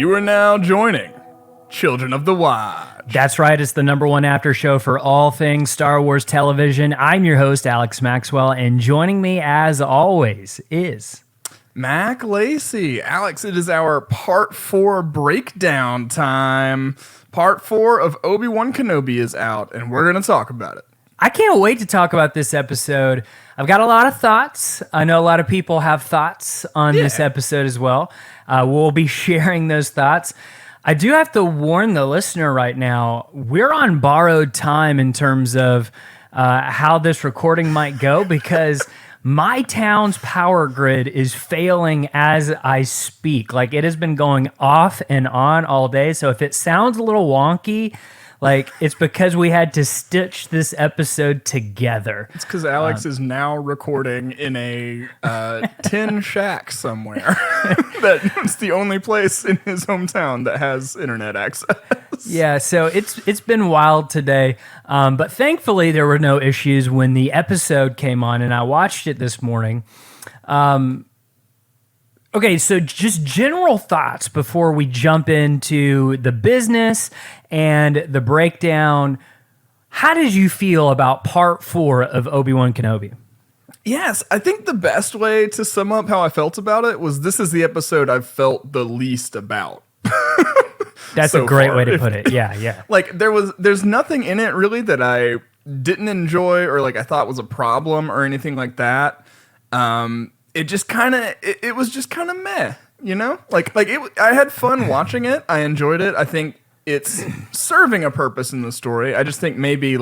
You are now joining Children of the Watch. That's right. It's the number one after show for all things Star Wars television. I'm your host, Alex Maxwell, and joining me, as always, is Mac Lacey. Alex, it is our Part 4 breakdown time. Part 4 of Obi-Wan Kenobi is out, and we're going to talk about it. I can't wait to talk about this episode. I've got a lot of thoughts. I know a lot of people have thoughts on this episode as well. We'll be sharing those thoughts. I do have to warn the listener right now, we're on borrowed time in terms of how this recording might go because my town's power grid is failing as I speak. Like, it has been going off and on all day. So if it sounds a little wonky, it's because we had to stitch this episode together. It's because Alex is now recording in a tin shack somewhere. That's the only place in his hometown that has internet access. Yeah, so it's been wild today. But thankfully, there were no issues when the episode came on, and I watched it this morning. Okay, so just general thoughts before we jump into the business and the breakdown. How did you feel about Part 4 of Obi-Wan Kenobi? Yes, I think the best way to sum up how I felt about it was this is the episode I've felt the least about. That's a great way to put it. Yeah. There's nothing in it really that I didn't enjoy or I thought was a problem or anything like that. It just kind of, it was just kind of meh, you know? I had fun watching it. I enjoyed it. I think it's serving a purpose in the story. I just think maybe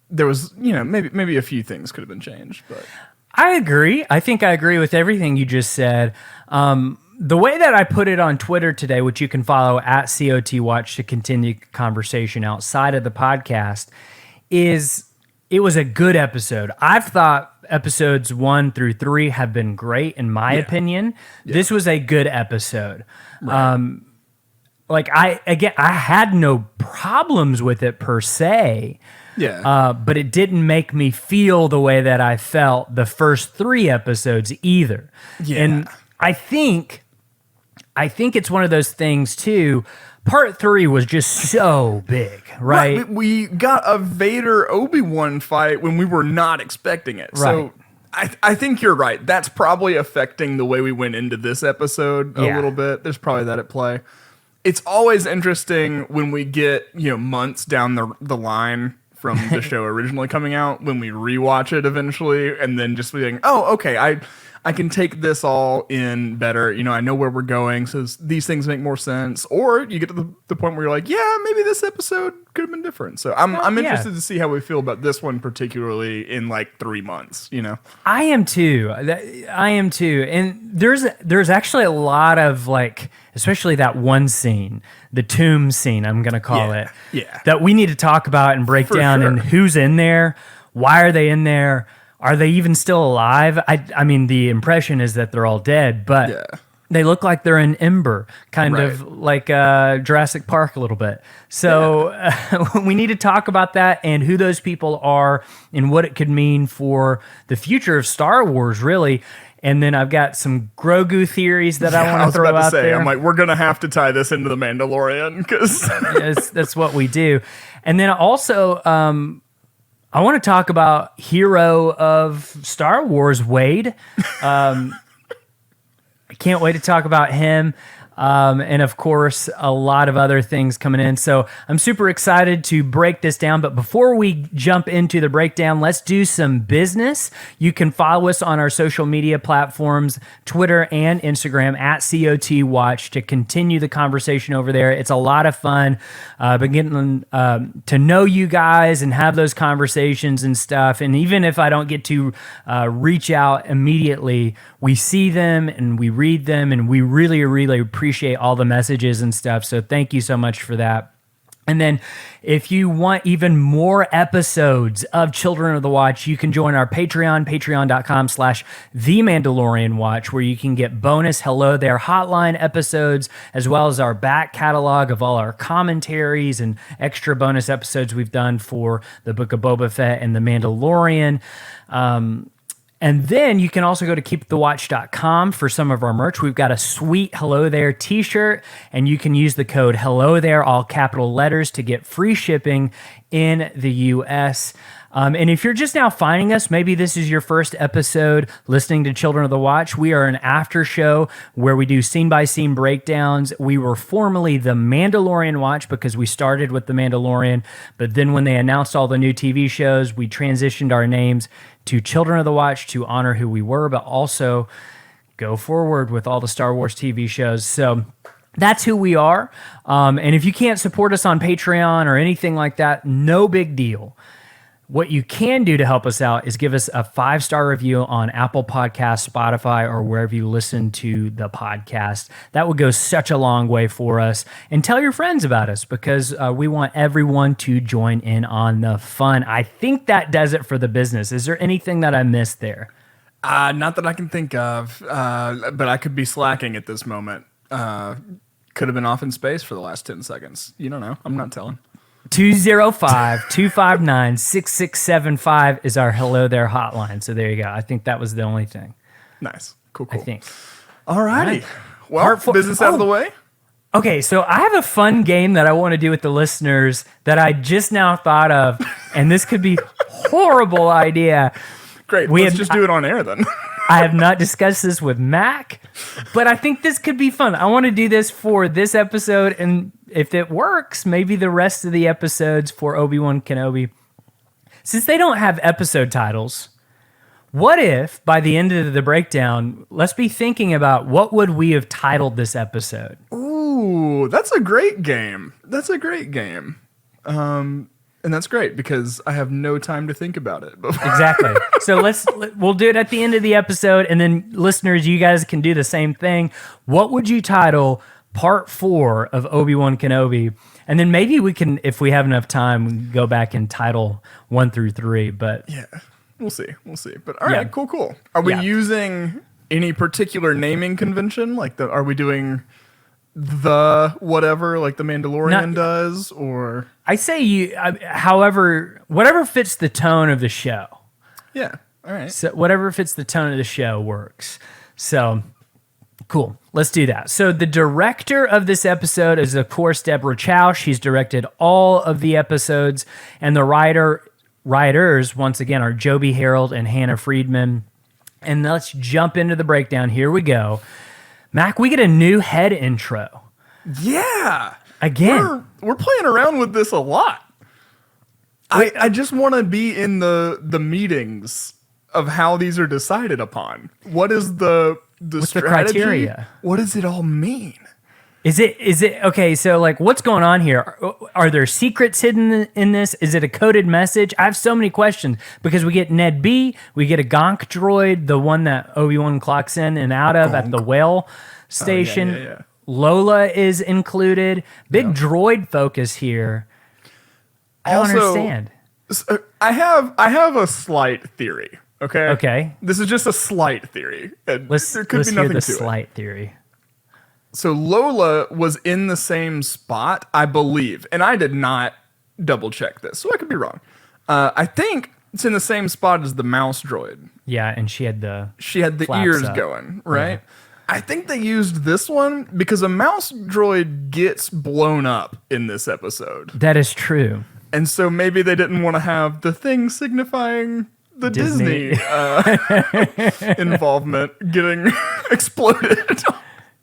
there was, maybe a few things could have been changed, but I agree. I think I agree with everything you just said. The way that I put it on Twitter today, which you can follow at COT Watch to continue conversation outside of the podcast, is it was a good episode. I've thought episodes 1 through 3 have been great in my opinion. Yeah. This was a good episode. Right. I had no problems with it per se. Yeah. But it didn't make me feel the way that I felt the first 3 episodes either. Yeah. And I think it's one of those things too. Part 3 was just so big, right? We got a Vader Obi-Wan fight when we were not expecting it. Right. So I think you're right. That's probably affecting the way we went into this episode a little bit. There's probably that at play. It's always interesting when we get, months down the line from the show originally coming out, when we rewatch it eventually, and then just being, oh, okay, I can take this all in better. I know where we're going, so these things make more sense. Or you get to the point where you're like, yeah, maybe this episode could have been different. So I'm interested to see how we feel about this one, particularly in 3 months. I am too. And there's actually a lot of especially that one scene, the tomb scene, I'm gonna call it. Yeah. That we need to talk about and break down, and who's in there, why are they in there? Are they even still alive? I mean, the impression is that they're all dead, but they look like they're in Ember, kind of like Jurassic Park a little bit. So we need to talk about that and who those people are and what it could mean for the future of Star Wars, really. And then I've got some Grogu theories that I want to throw out there. I'm we're going to have to tie this into The Mandalorian because that's what we do. And then also, I want to talk about hero of Star Wars, Wade. I can't wait to talk about him. And of course, a lot of other things coming in. So I'm super excited to break this down. But before we jump into the breakdown, let's do some business. You can follow us on our social media platforms, Twitter and Instagram at COT Watch, to continue the conversation over there. It's a lot of fun. Been getting to know you guys and have those conversations and stuff. And even if I don't get to reach out immediately, we see them and we read them, and we really, really appreciate all the messages and stuff. So thank you so much for that. And then if you want even more episodes of Children of the Watch, you can join our Patreon, patreon.com/TheMandalorianWatch, where you can get bonus Hello There hotline episodes, as well as our back catalog of all our commentaries and extra bonus episodes we've done for the Book of Boba Fett and The Mandalorian. And then you can also go to keepthewatch.com for some of our merch. We've got a sweet Hello There t-shirt, and you can use the code Hello There, all capital letters, to get free shipping in the U.S. And if you're just now finding us, maybe this is your first episode listening to Children of the Watch. We are an after show where we do scene-by-scene breakdowns. We were formerly the Mandalorian Watch because we started with the Mandalorian, but then when they announced all the new TV shows, we transitioned our names to Children of the Watch to honor who we were, but also go forward with all the Star Wars TV shows. So that's who we are. And if you can't support us on Patreon or anything like that, no big deal. What you can do to help us out is give us a 5-star review on Apple Podcasts, Spotify, or wherever you listen to the podcast. That would go such a long way for us. And tell your friends about us because we want everyone to join in on the fun. I think that does it for the business. Is there anything that I missed there? Not that I can think of, but I could be slacking at this moment. Could have been off in space for the last 10 seconds. You don't know. I'm not telling. 205-259-6675 is our Hello There hotline. So there you go. I think that was the only thing. Nice. Cool. I think. All righty. Well, business out of the way. Okay, so I have a fun game that I want to do with the listeners that I just now thought of, and this could be horrible idea. Great. Let's just do it on air then. I have not discussed this with Mac, but I think this could be fun. I want to do this for this episode, and if it works, maybe the rest of the episodes for Obi-Wan Kenobi. Since they don't have episode titles, what if by the end of the breakdown, let's be thinking about what would we have titled this episode? Ooh, that's a great game. And that's great because I have no time to think about it. Exactly. So we'll do it at the end of the episode, and then listeners, you guys can do the same thing. What would you title Part 4 of Obi-Wan Kenobi? And then maybe we can, if we have enough time, go back and title 1 through 3. But yeah, we'll see. But all right, cool. Are we using any particular naming convention? Are we doing the whatever like the Mandalorian does, or I say whatever fits the tone of the show. Yeah. All right. So whatever fits the tone of the show works. So cool. Let's do that. So the director of this episode is, of course, Deborah Chow. She's directed all of the episodes, and the writers, once again, are Joby Harold and Hannah Friedman. And let's jump into the breakdown. Here we go. Mac, we get a new head intro. Yeah. Again. We're playing around with this a lot. I just want to be in the meetings of how these are decided upon. What is the What's strategy? the criteria? What does it all mean? Is it okay? So what's going on here? Are there secrets hidden in this? Is it a coded message? I have so many questions because we get Ned B, we get a Gonk droid, the one that Obi-Wan clocks in and out of at the whale station. Yeah. Lola is included. Big droid focus here. I don't understand. I have a slight theory. Okay. Okay. This is just a slight theory. Let's be nothing hear the to slight theory. So Lola was in the same spot, I believe, and I did not double check this, so I could be wrong. I think it's in the same spot as the mouse droid. Yeah, and she had the ears going, right? Yeah. I think they used this one because a mouse droid gets blown up in this episode. That is true. And so maybe they didn't want to have the thing signifying the Disney involvement getting exploded.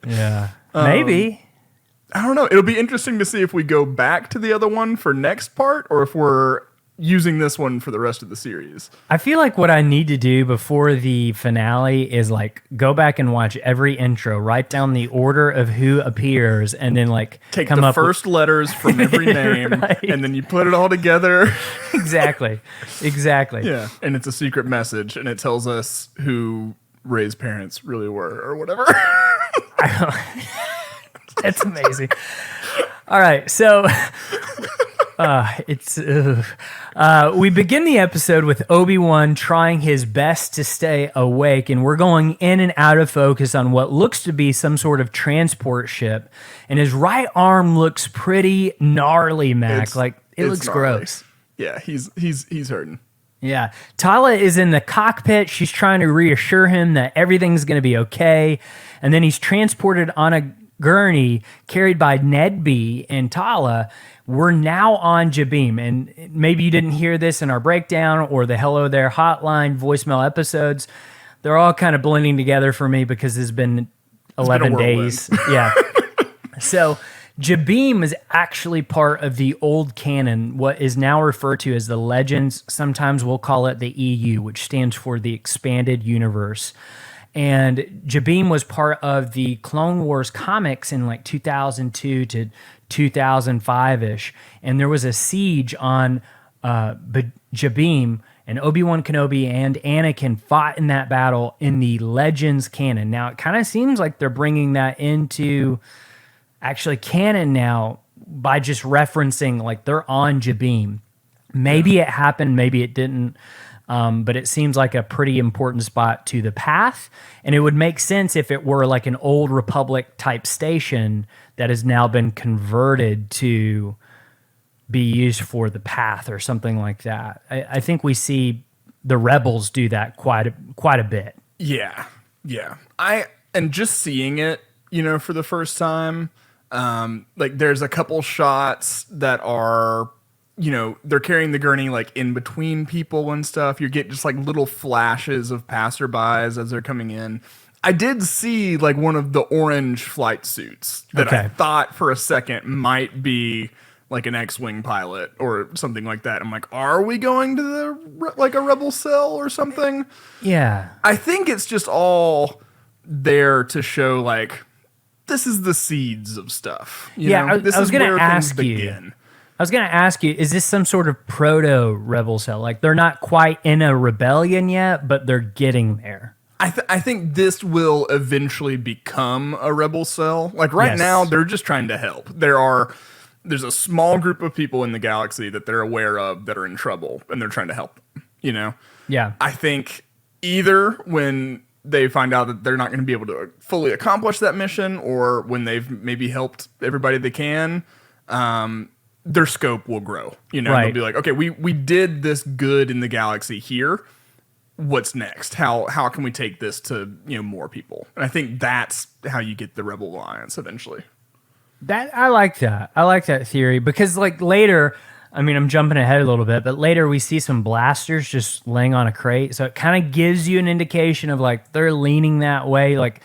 Yeah. Maybe. I don't know. It'll be interesting to see if we go back to the other one for next part or if we're using this one for the rest of the series. I feel like what I need to do before the finale is go back and watch every intro, write down the order of who appears, and then take the first letters from every name, right. And then you put it all together. Exactly. Yeah, and it's a secret message, and it tells us who Rey's parents really were, or whatever. That's amazing. All right, so we begin the episode with Obi-Wan trying his best to stay awake, and we're going in and out of focus on what looks to be some sort of transport ship, and his right arm looks pretty gnarly, Mac. It looks gnarly. gross. Yeah, he's hurting. Yeah. Tala is in the cockpit. She's trying to reassure him that everything's going to be okay. And then he's transported on a gurney carried by Ned B and Tala. We're now on Jabim. And maybe you didn't hear this in our breakdown or the Hello There hotline voicemail episodes. They're all kind of blending together for me because it's been 11 days. Yeah. So Jabim is actually part of the old canon, what is now referred to as the Legends. Sometimes we'll call it the EU, which stands for the Expanded Universe. And Jabim was part of the Clone Wars comics in like 2002 to 2005-ish. And there was a siege on Jabim, and Obi-Wan Kenobi and Anakin fought in that battle in the Legends canon. Now, it kind of seems like they're bringing that into actually canon now by just referencing like they're on Jabim. Maybe it happened, maybe it didn't, but it seems like a pretty important spot to the path, and it would make sense if it were like an old Republic type station that has now been converted to be used for the path or something like that. I think we see the Rebels do that quite a bit. Yeah. And just seeing it, for the first time, like there's a couple shots that are, they're carrying the gurney like in between people and stuff. You get just like little flashes of passerbys as they're coming in. I did see like one of the orange flight suits that I thought for a second might be like an X-Wing pilot or something like that. I'm like, are we going to like a rebel cell or something? Yeah. I think it's just all there to show like, this is the seeds of stuff. This is where things begin. I was going to ask you, is this some sort of proto-rebel cell? Like they're not quite in a rebellion yet, but they're getting there. I think this will eventually become a rebel cell. Like right now, they're just trying to help. There's a small group of people in the galaxy that they're aware of that are in trouble, and they're trying to help them, Yeah. I think either when they find out that they're not going to be able to fully accomplish that mission, or when they've maybe helped everybody they can, their scope will grow. They'll be like, okay, we did this good in the galaxy here. What's next? How can we take this to more people? And I think that's how you get the Rebel Alliance eventually. I like that. I like that theory because like later, I mean, I'm jumping ahead a little bit, but later we see some blasters just laying on a crate. So it kind of gives you an indication of like they're leaning that way. Like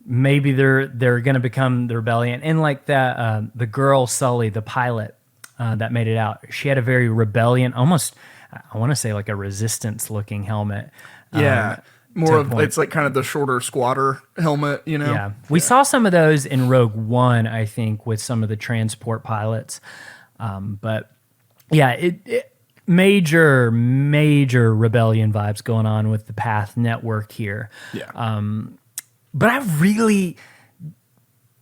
maybe they're going to become the rebellion. And like that, the girl Sully, the pilot that made it out, she had a very rebellion, almost, I want to say like a resistance looking helmet. Yeah. More of it's like kind of the shorter squatter helmet, Yeah. We saw some of those in Rogue One, I think, with some of the transport pilots. But yeah, it major rebellion vibes going on with the Path Network here. Yeah. But I really,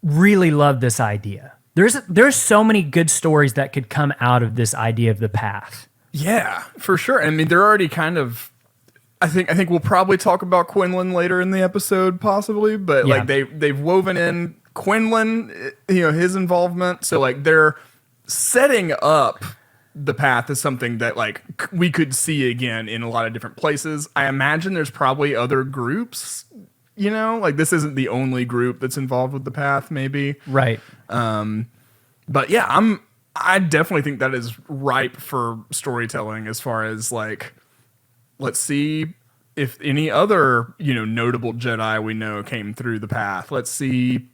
really love this idea. There's so many good stories that could come out of this idea of the Path. Yeah, for sure. I mean, they're already kind of. I think we'll probably talk about Quinlan later in the episode, possibly. But like they've woven in Quinlan, his involvement. So like they're setting up the Path as something that like we could see again in a lot of different places. I imagine there's probably other groups. Like this isn't the only group that's involved with the Path, maybe. Right. But yeah, I definitely think that is ripe for storytelling as far as like. Let's see if any other, notable Jedi we know came through the Path. Let's see,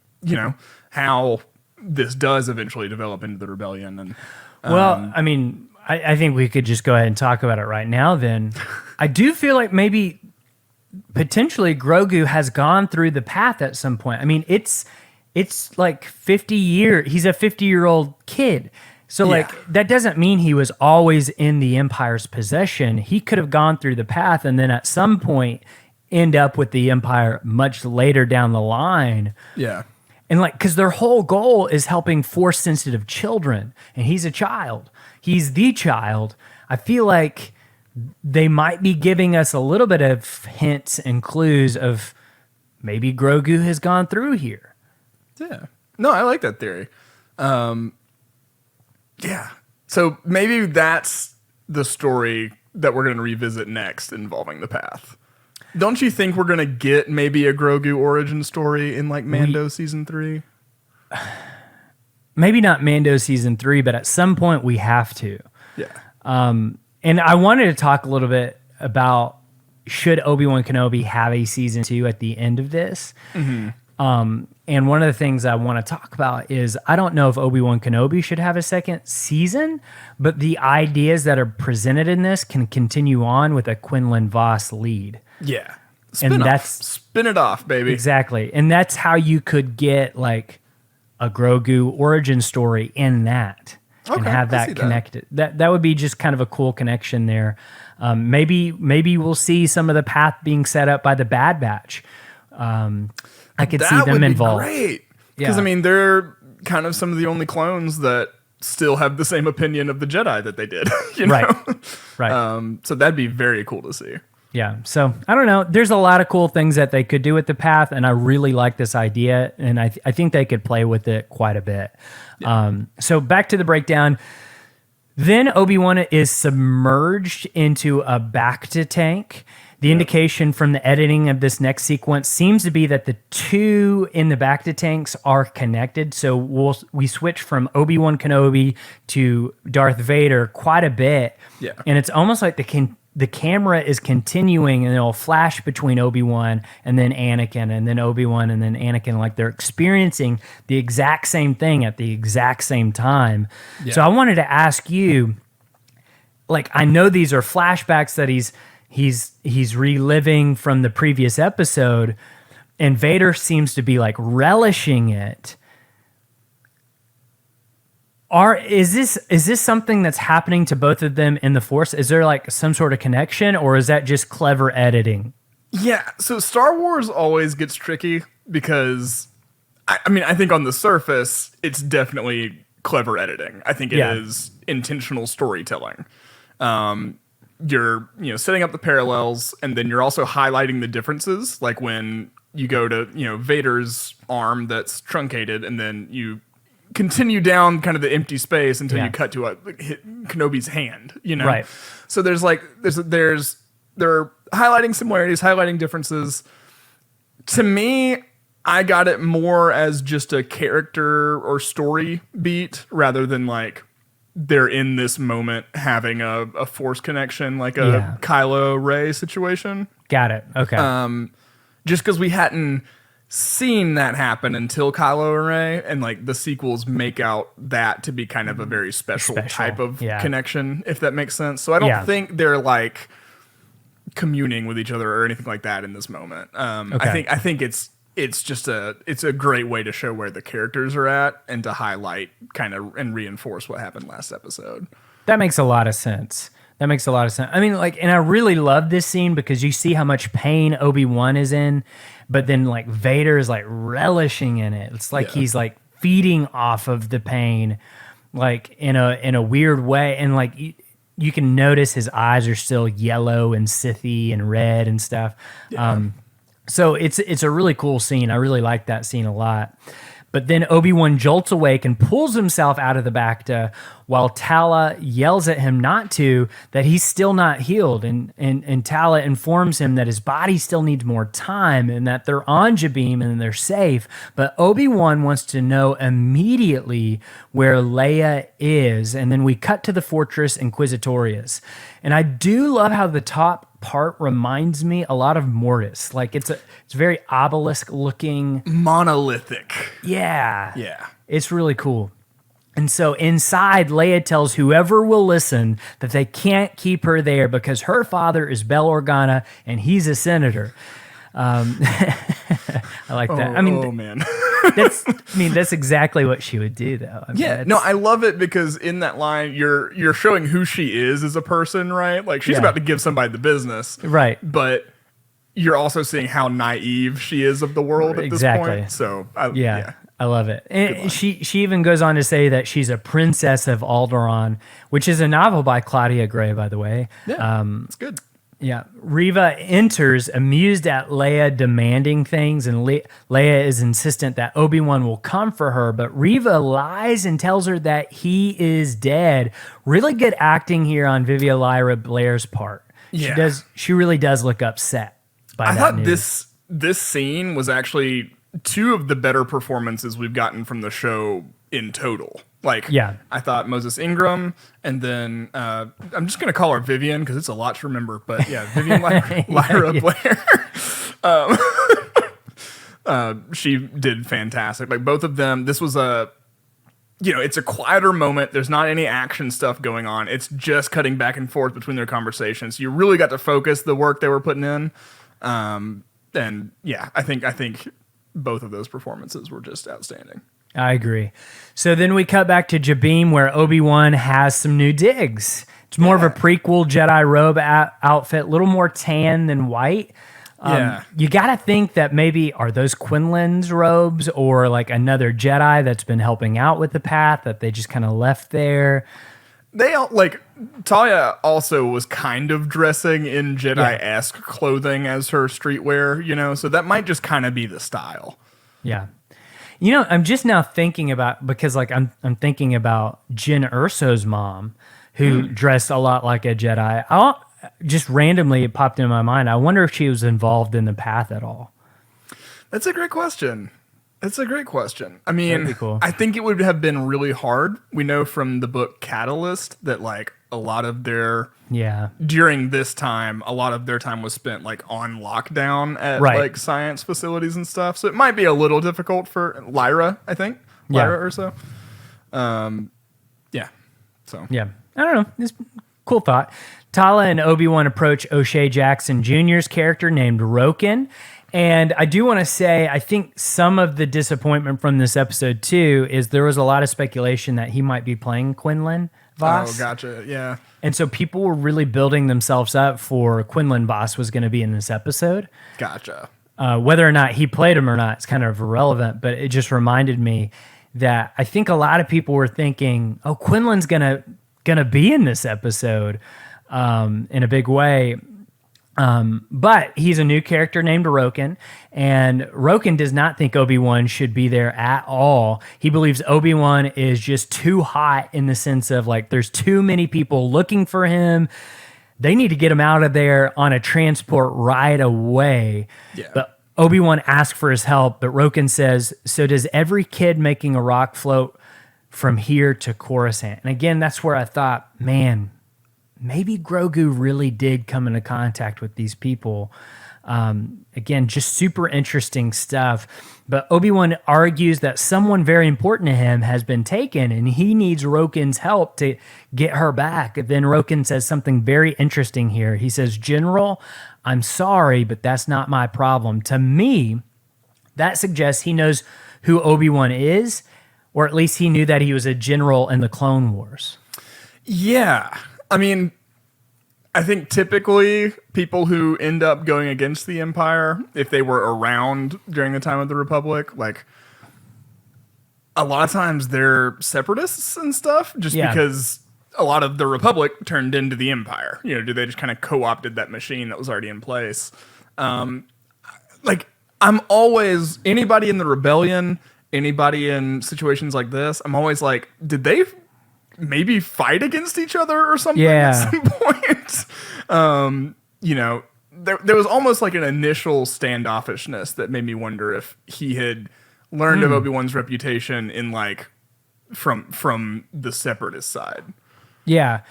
how this does eventually develop into the rebellion. And well, I mean, I think we could just go ahead and talk about it right now. Then I do feel like maybe potentially Grogu has gone through the Path at some point. I mean, it's like 50 years. He's a 50-year-old kid. So, that doesn't mean he was always in the Empire's possession. He could have gone through the Path and then at some point end up with the Empire much later down the line. Yeah. And, because their whole goal is helping Force-sensitive children. And he's a child. He's the child. I feel like they might be giving us a little bit of hints and clues of maybe Grogu has gone through here. Yeah. No, I like that theory. Yeah. So maybe that's the story that we're going to revisit next involving the path. Don't you think we're going to get maybe a Grogu origin story in like Mando season 3? Maybe not Mando season 3, but at some point we have to. Yeah. And I wanted to talk a little bit about, should Obi-Wan Kenobi have a season 2 at the end of this? Mm-hmm. And one of the things I want to talk about is, I don't know if Obi-Wan Kenobi should have a second season, but the ideas that are presented in this can continue on with a Quinlan Vos lead. Yeah. Spin it off, baby. Exactly. And that's how you could get like a Grogu origin story in that. And have that connected. That would be just kind of a cool connection there. Maybe we'll see some of the path being set up by the Bad Batch. I could see them involved. Great, because I mean they're kind of some of the only clones that still have the same opinion of the Jedi that they did. You know? Right. So that'd be very cool to see. Yeah. So I don't know. There's a lot of cool things that they could do with the path, and I really like this idea, and I think they could play with it quite a bit. Yeah. So back to the breakdown. Then Obi-Wan is submerged into a Bacta tank. The indication from the editing of this next sequence seems to be that the two in the Bacta tanks are connected. So we switch from Obi-Wan Kenobi to Darth Vader quite a bit. Yeah. And it's almost like the camera is continuing, and it'll flash between Obi-Wan and then Anakin, and then Obi-Wan and then Anakin, like they're experiencing the exact same thing at the exact same time. Yeah. So I wanted to ask you, like, I know these are flashbacks that he's reliving from the previous episode, and Vader seems to be like relishing it. Is this something that's happening to both of them in the Force? Is there like some sort of connection, or is that just clever editing? Yeah, so Star Wars always gets tricky because, I mean, I think on the surface, it's definitely clever editing. I think it is intentional storytelling. You're setting up the parallels, and then you're also highlighting the differences. Like when you go to Vader's arm that's truncated, and then you continue down kind of the empty space until you cut to Kenobi's hand. Right. So they're highlighting similarities, highlighting differences. To me, I got it more as just a character or story beat rather than like they're in this moment having a Force connection, like a Kylo Rey situation. Got it. Okay. Just because we hadn't seen that happen until Kylo and Rey, and like the sequels make out that to be kind of a very special type of connection, if that makes sense. So I don't think they're like communing with each other or anything like that in this moment. I think it's just a great way to show where the characters are at and to highlight kind of and reinforce what happened last episode. That makes a lot of sense. I mean, like, and I really love this scene because you see how much pain Obi-Wan is in, but then like Vader is like relishing in it. It's like he's like feeding off of the pain, like in a weird way. And like you can notice his eyes are still yellow and Sithy and red and stuff. Yeah. So it's a really cool scene. I really like that scene a lot. But then Obi-Wan jolts awake and pulls himself out of the Bacta while Tala yells at him not to, that he's still not healed. And Tala informs him that his body still needs more time and that they're on Jabim and they're safe. But Obi-Wan wants to know immediately where Leia is. And then we cut to the fortress Inquisitorius. And I do love how the top part reminds me a lot of Mortis. Like it's very obelisk looking, monolithic. Yeah. It's really cool. And so inside, Leia tells whoever will listen that they can't keep her there because her father is Bail Organa and he's a senator. I like that. Man. That's exactly what she would do, though. I love it because in that line, you're showing who she is as a person, right? Like she's about to give somebody the business, right? But you're also seeing how naive she is of the world at this point. So I love it. And she even goes on to say that she's a princess of Alderaan, which is a novel by Claudia Gray, by the way. Yeah, it's good. Yeah, Reva enters, amused at Leia demanding things, and Leia is insistent that Obi-Wan will come for her, but Reva lies and tells her that he is dead. Really good acting here on Vivia Lyra Blair's part. Yeah. She really does look upset by that I thought news. this scene was actually two of the better performances we've gotten from the show in total. Like, yeah. I thought Moses Ingram, and then I'm just going to call her Vivian because it's a lot to remember. But yeah, Vivian Lyra Blair. She did fantastic. Like, both of them, this was it's a quieter moment. There's not any action stuff going on. It's just cutting back and forth between their conversations. You really got to focus the work they were putting in. And yeah, I think both of those performances were just outstanding. I agree. So then we cut back to Jabim, where Obi-Wan has some new digs. It's more of a prequel Jedi robe outfit, a little more tan than white. You got to think that maybe are those Quinlan's robes or like another Jedi that's been helping out with the path that they just kind of left there. They all, like, Talia also was kind of dressing in Jedi-esque clothing as her streetwear, so that might just kind of be the style. Yeah. I'm just now thinking about, because like I'm thinking about Jyn Erso's mom, who dressed a lot like a Jedi. Just randomly it popped into my mind. I wonder if she was involved in the path at all. That's a great question. I mean, That'd be cool. I think it would have been really hard. We know from the book Catalyst that like a lot of during this time, a lot of their time was spent like on lockdown at like science facilities and stuff. So it might be a little difficult for Lyra, I think. Lyra or so. Yeah. I don't know. It's a cool thought. Tala and Obi-Wan approach O'Shea Jackson Jr.'s character named Roken. And I do want to say, I think some of the disappointment from this episode, too, is there was a lot of speculation that he might be playing Quinlan Vos. Oh, gotcha. Yeah. And so people were really building themselves up for Quinlan Vos was going to be in this episode. Gotcha. Whether or not he played him or not, it's kind of irrelevant, but it just reminded me that I think a lot of people were thinking, oh, Quinlan's gonna be in this episode in a big way. But he's a new character named Roken, and Roken does not think Obi-Wan should be there at all. He believes Obi-Wan is just too hot in the sense of like there's too many people looking for him. They need to get him out of there on a transport right away. Yeah. But Obi-Wan asks for his help, but Roken says, so does every kid making a rock float from here to Coruscant? And again, that's where I thought, man, maybe Grogu really did come into contact with these people. Again, just super interesting stuff. But Obi-Wan argues that someone very important to him has been taken and he needs Roken's help to get her back. Then Roken says something very interesting here. He says, General, I'm sorry, but that's not my problem. To me, that suggests he knows who Obi-Wan is, or at least he knew that he was a general in the Clone Wars. Yeah. I mean, I think typically people who end up going against the Empire, if they were around during the time of the Republic, like a lot of times they're separatists and stuff, just because a lot of the Republic turned into the Empire. They just kind of co-opted that machine that was already in place. Like I'm always, anybody in the rebellion, anybody in situations like this, I'm always like, did they maybe fight against each other or something at some point? There was almost like an initial standoffishness that made me wonder if he had learned of Obi-Wan's reputation in like from the separatist side. Yeah.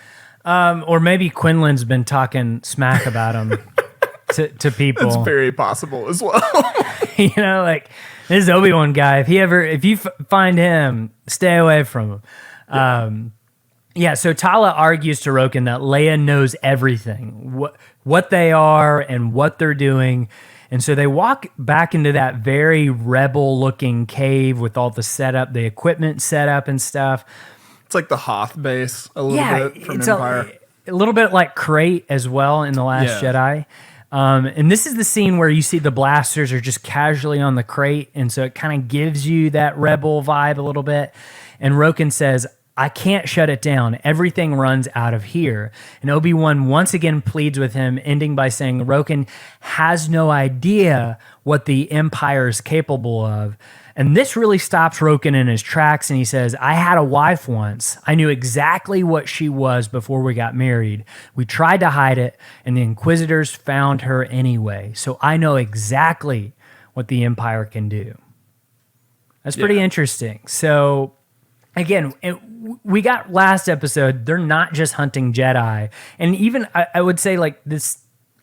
Or maybe Quinlan's been talking smack about him to people. It's very possible as well. Like this Obi-Wan guy, if you find him, stay away from him. So Tala argues to Roken that Leia knows everything, what they are and what they're doing. And so they walk back into that very rebel-looking cave with all the setup, the equipment set up and stuff. It's like the Hoth base a little bit from Empire. A little bit like Crate as well in The Last Jedi. And this is the scene where you see the blasters are just casually on the crate. And so it kind of gives you that rebel vibe a little bit. And Roken says, I can't shut it down. Everything runs out of here. And Obi-Wan once again pleads with him, ending by saying Roken has no idea what the Empire is capable of. And this really stops Roken in his tracks, and he says, I had a wife once. I knew exactly what she was before we got married. We tried to hide it, and the Inquisitors found her anyway. So I know exactly what the Empire can do. That's pretty interesting. So, again, we got last episode, they're not just hunting Jedi. And even, I would say, like, this,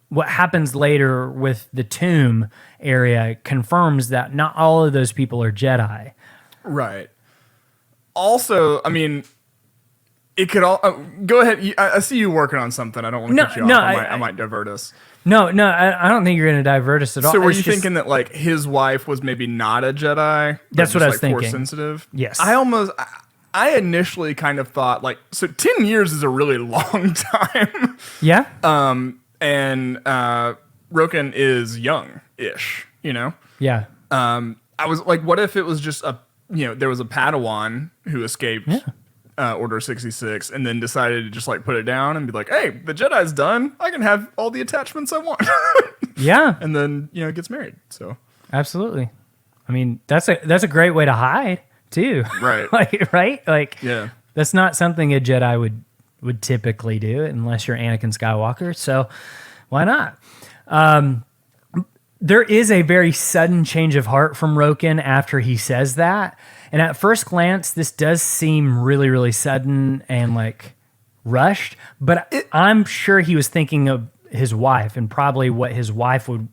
what happens later with the tomb area confirms that not all of those people are Jedi. Right. Also, I mean, it could all... go ahead. I see you working on something. I don't want to cut you off. I might divert us. No, I don't think you're going to divert us at all. So were you thinking that, like, his wife was maybe not a Jedi? That's what I was thinking. Force sensitive? Yes. I initially kind of thought, like, so 10 years is a really long time. Yeah? And Roken is young-ish, you know? Yeah. I was like, what if it was just there was a Padawan who escaped Order 66 and then decided to just, like, put it down and be like, hey, the Jedi's done. I can have all the attachments I want. Yeah. And then, gets married, so. Absolutely. I mean, that's a great way to hide, too. Right. Right? Like, yeah. That's not something a Jedi would typically do unless you're Anakin Skywalker. So why not? There is a very sudden change of heart from Roken after he says that. And at first glance, this does seem really, really sudden and like rushed. But I'm sure he was thinking of his wife and probably what his wife would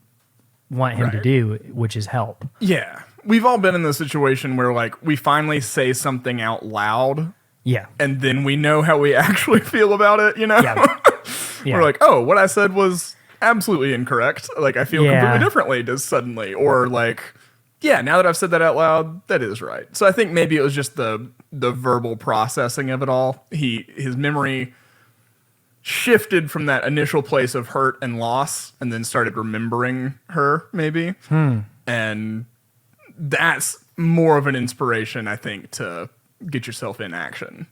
want him to do, which is help. Yeah. We've all been in the situation where, like, we finally say something out loud. Yeah. And then we know how we actually feel about it, Yeah. We're like, oh, what I said was absolutely incorrect. Like, I feel completely differently just suddenly. Or, like, yeah, now that I've said that out loud, that is right. So I think maybe it was just the verbal processing of it all. His memory shifted from that initial place of hurt and loss and then started remembering her, maybe. And that's more of an inspiration, I think, to get yourself in action.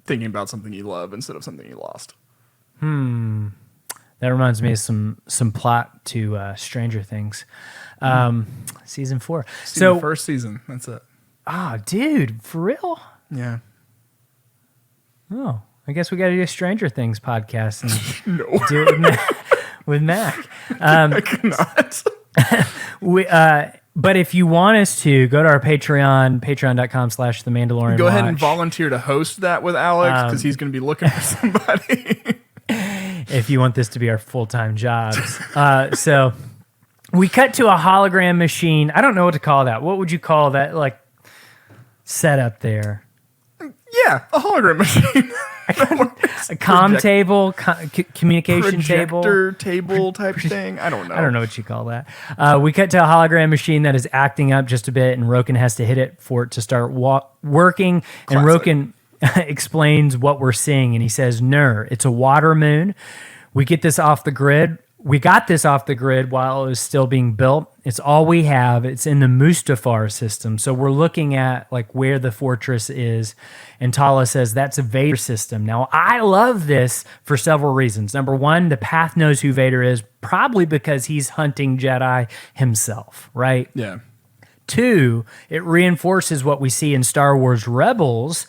Thinking about something you love instead of something you lost. That reminds me of some plot to Stranger Things. Season 4. First season, that's it. Dude, for real? Yeah. Oh, I guess we got to do a Stranger Things podcast and No. do it with Mac. I cannot. But if you want us to, go to our Patreon, patreon.com/themandalorianwatch. Go ahead and volunteer to host that with Alex, because he's going to be looking for somebody. If you want this to be our full-time jobs. So we cut to a hologram machine. I don't know what to call that. What would you call that, like, setup there? Yeah, a hologram machine. A comm table, communication table. Projector table type thing. I don't know. I don't know what you call that. We cut to a hologram machine that is acting up just a bit, and Roken has to hit it for it to start working. Classic. And Roken explains what we're seeing, and he says, "Nur, it's a water moon. We get this off the grid. We got this off the grid while it was still being built. It's all we have. It's in the Mustafar system. So we're looking at, like, where the fortress is." And Tala says that's a Vader system. Now, I love this for several reasons. Number one, the Path knows who Vader is, probably because he's hunting Jedi himself, right? Yeah. Two, it reinforces what we see in Star Wars Rebels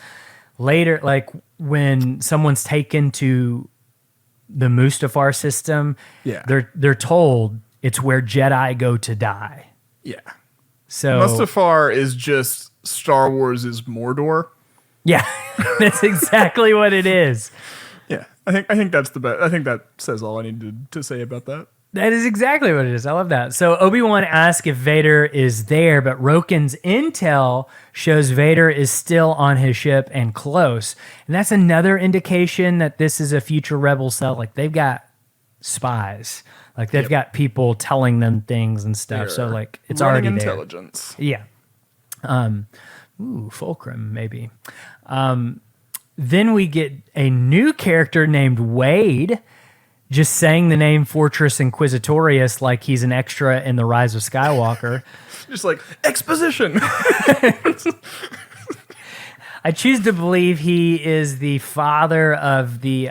later, like when someone's taken to the Mustafar system, they're told it's where Jedi go to die. Yeah. So Mustafar is just Star Wars' Mordor. Yeah, that's exactly what it is. Yeah, I think that's the best. I think that says all I need to say about that. That is exactly what it is. I love that. So Obi-Wan asks if Vader is there, but Roken's intel shows Vader is still on his ship and close. And that's another indication that this is a future rebel cell. Like, they've got spies. Like, they've got people telling them things and stuff. So, like, it's already there. Intelligence. Yeah. Fulcrum, maybe. Then we get a new character named Wade, just saying the name Fortress Inquisitorius like he's an extra in The Rise of Skywalker. Just like, exposition. I choose to believe he is the father of the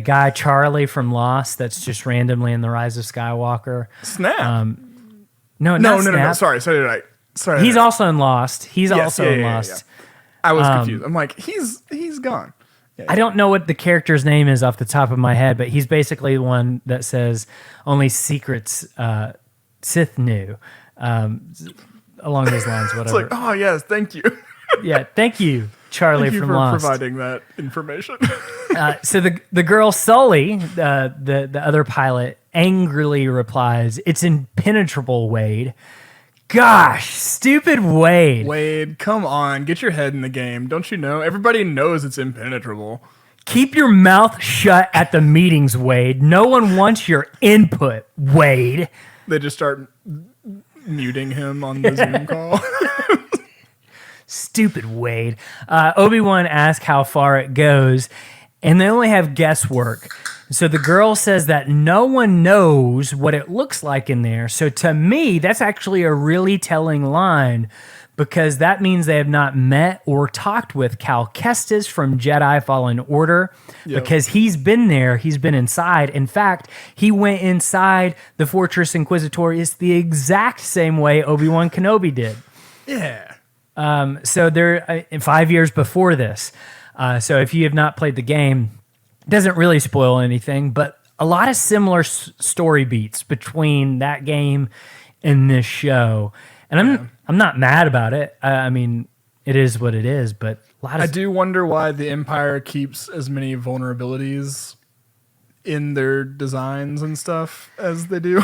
guy Charlie from Lost that's just randomly in The Rise of Skywalker. Snap. No. Sorry. He's also in Lost. He's also in Lost. Yeah. I was confused. I'm like, he's gone. Yeah. I don't know what the character's name is off the top of my head, but he's basically the one that says only secrets Sith knew. Along those lines, whatever. It's like, oh yes, thank you. Yeah, thank you, Charlie thank you from for Lost. providing that information. So the girl Sully, the other pilot, angrily replies, "It's impenetrable, Wade." Gosh, stupid Wade. Wade, come on, get your head in the game. Don't you know? Everybody knows it's impenetrable. Keep your mouth shut at the meetings, Wade. No one wants your input, Wade. They just start muting him on the Zoom call. Stupid Wade. Obi-Wan asks how far it goes, and they only have guesswork. So the girl says that no one knows what it looks like in there. So to me, that's actually a really telling line, because that means they have not met or talked with Cal Kestis from Jedi Fallen Order, because he's been there, he's been inside. In fact, he went inside the Fortress Inquisitorius the exact same way Obi-Wan Kenobi did. Yeah. So they're 5 years before this. So if you have not played the game, it doesn't really spoil anything, but a lot of similar story beats between that game and this show. And I'm not mad about it. I mean, it is what it is, but I do wonder why the Empire keeps as many vulnerabilities in their designs and stuff as they do.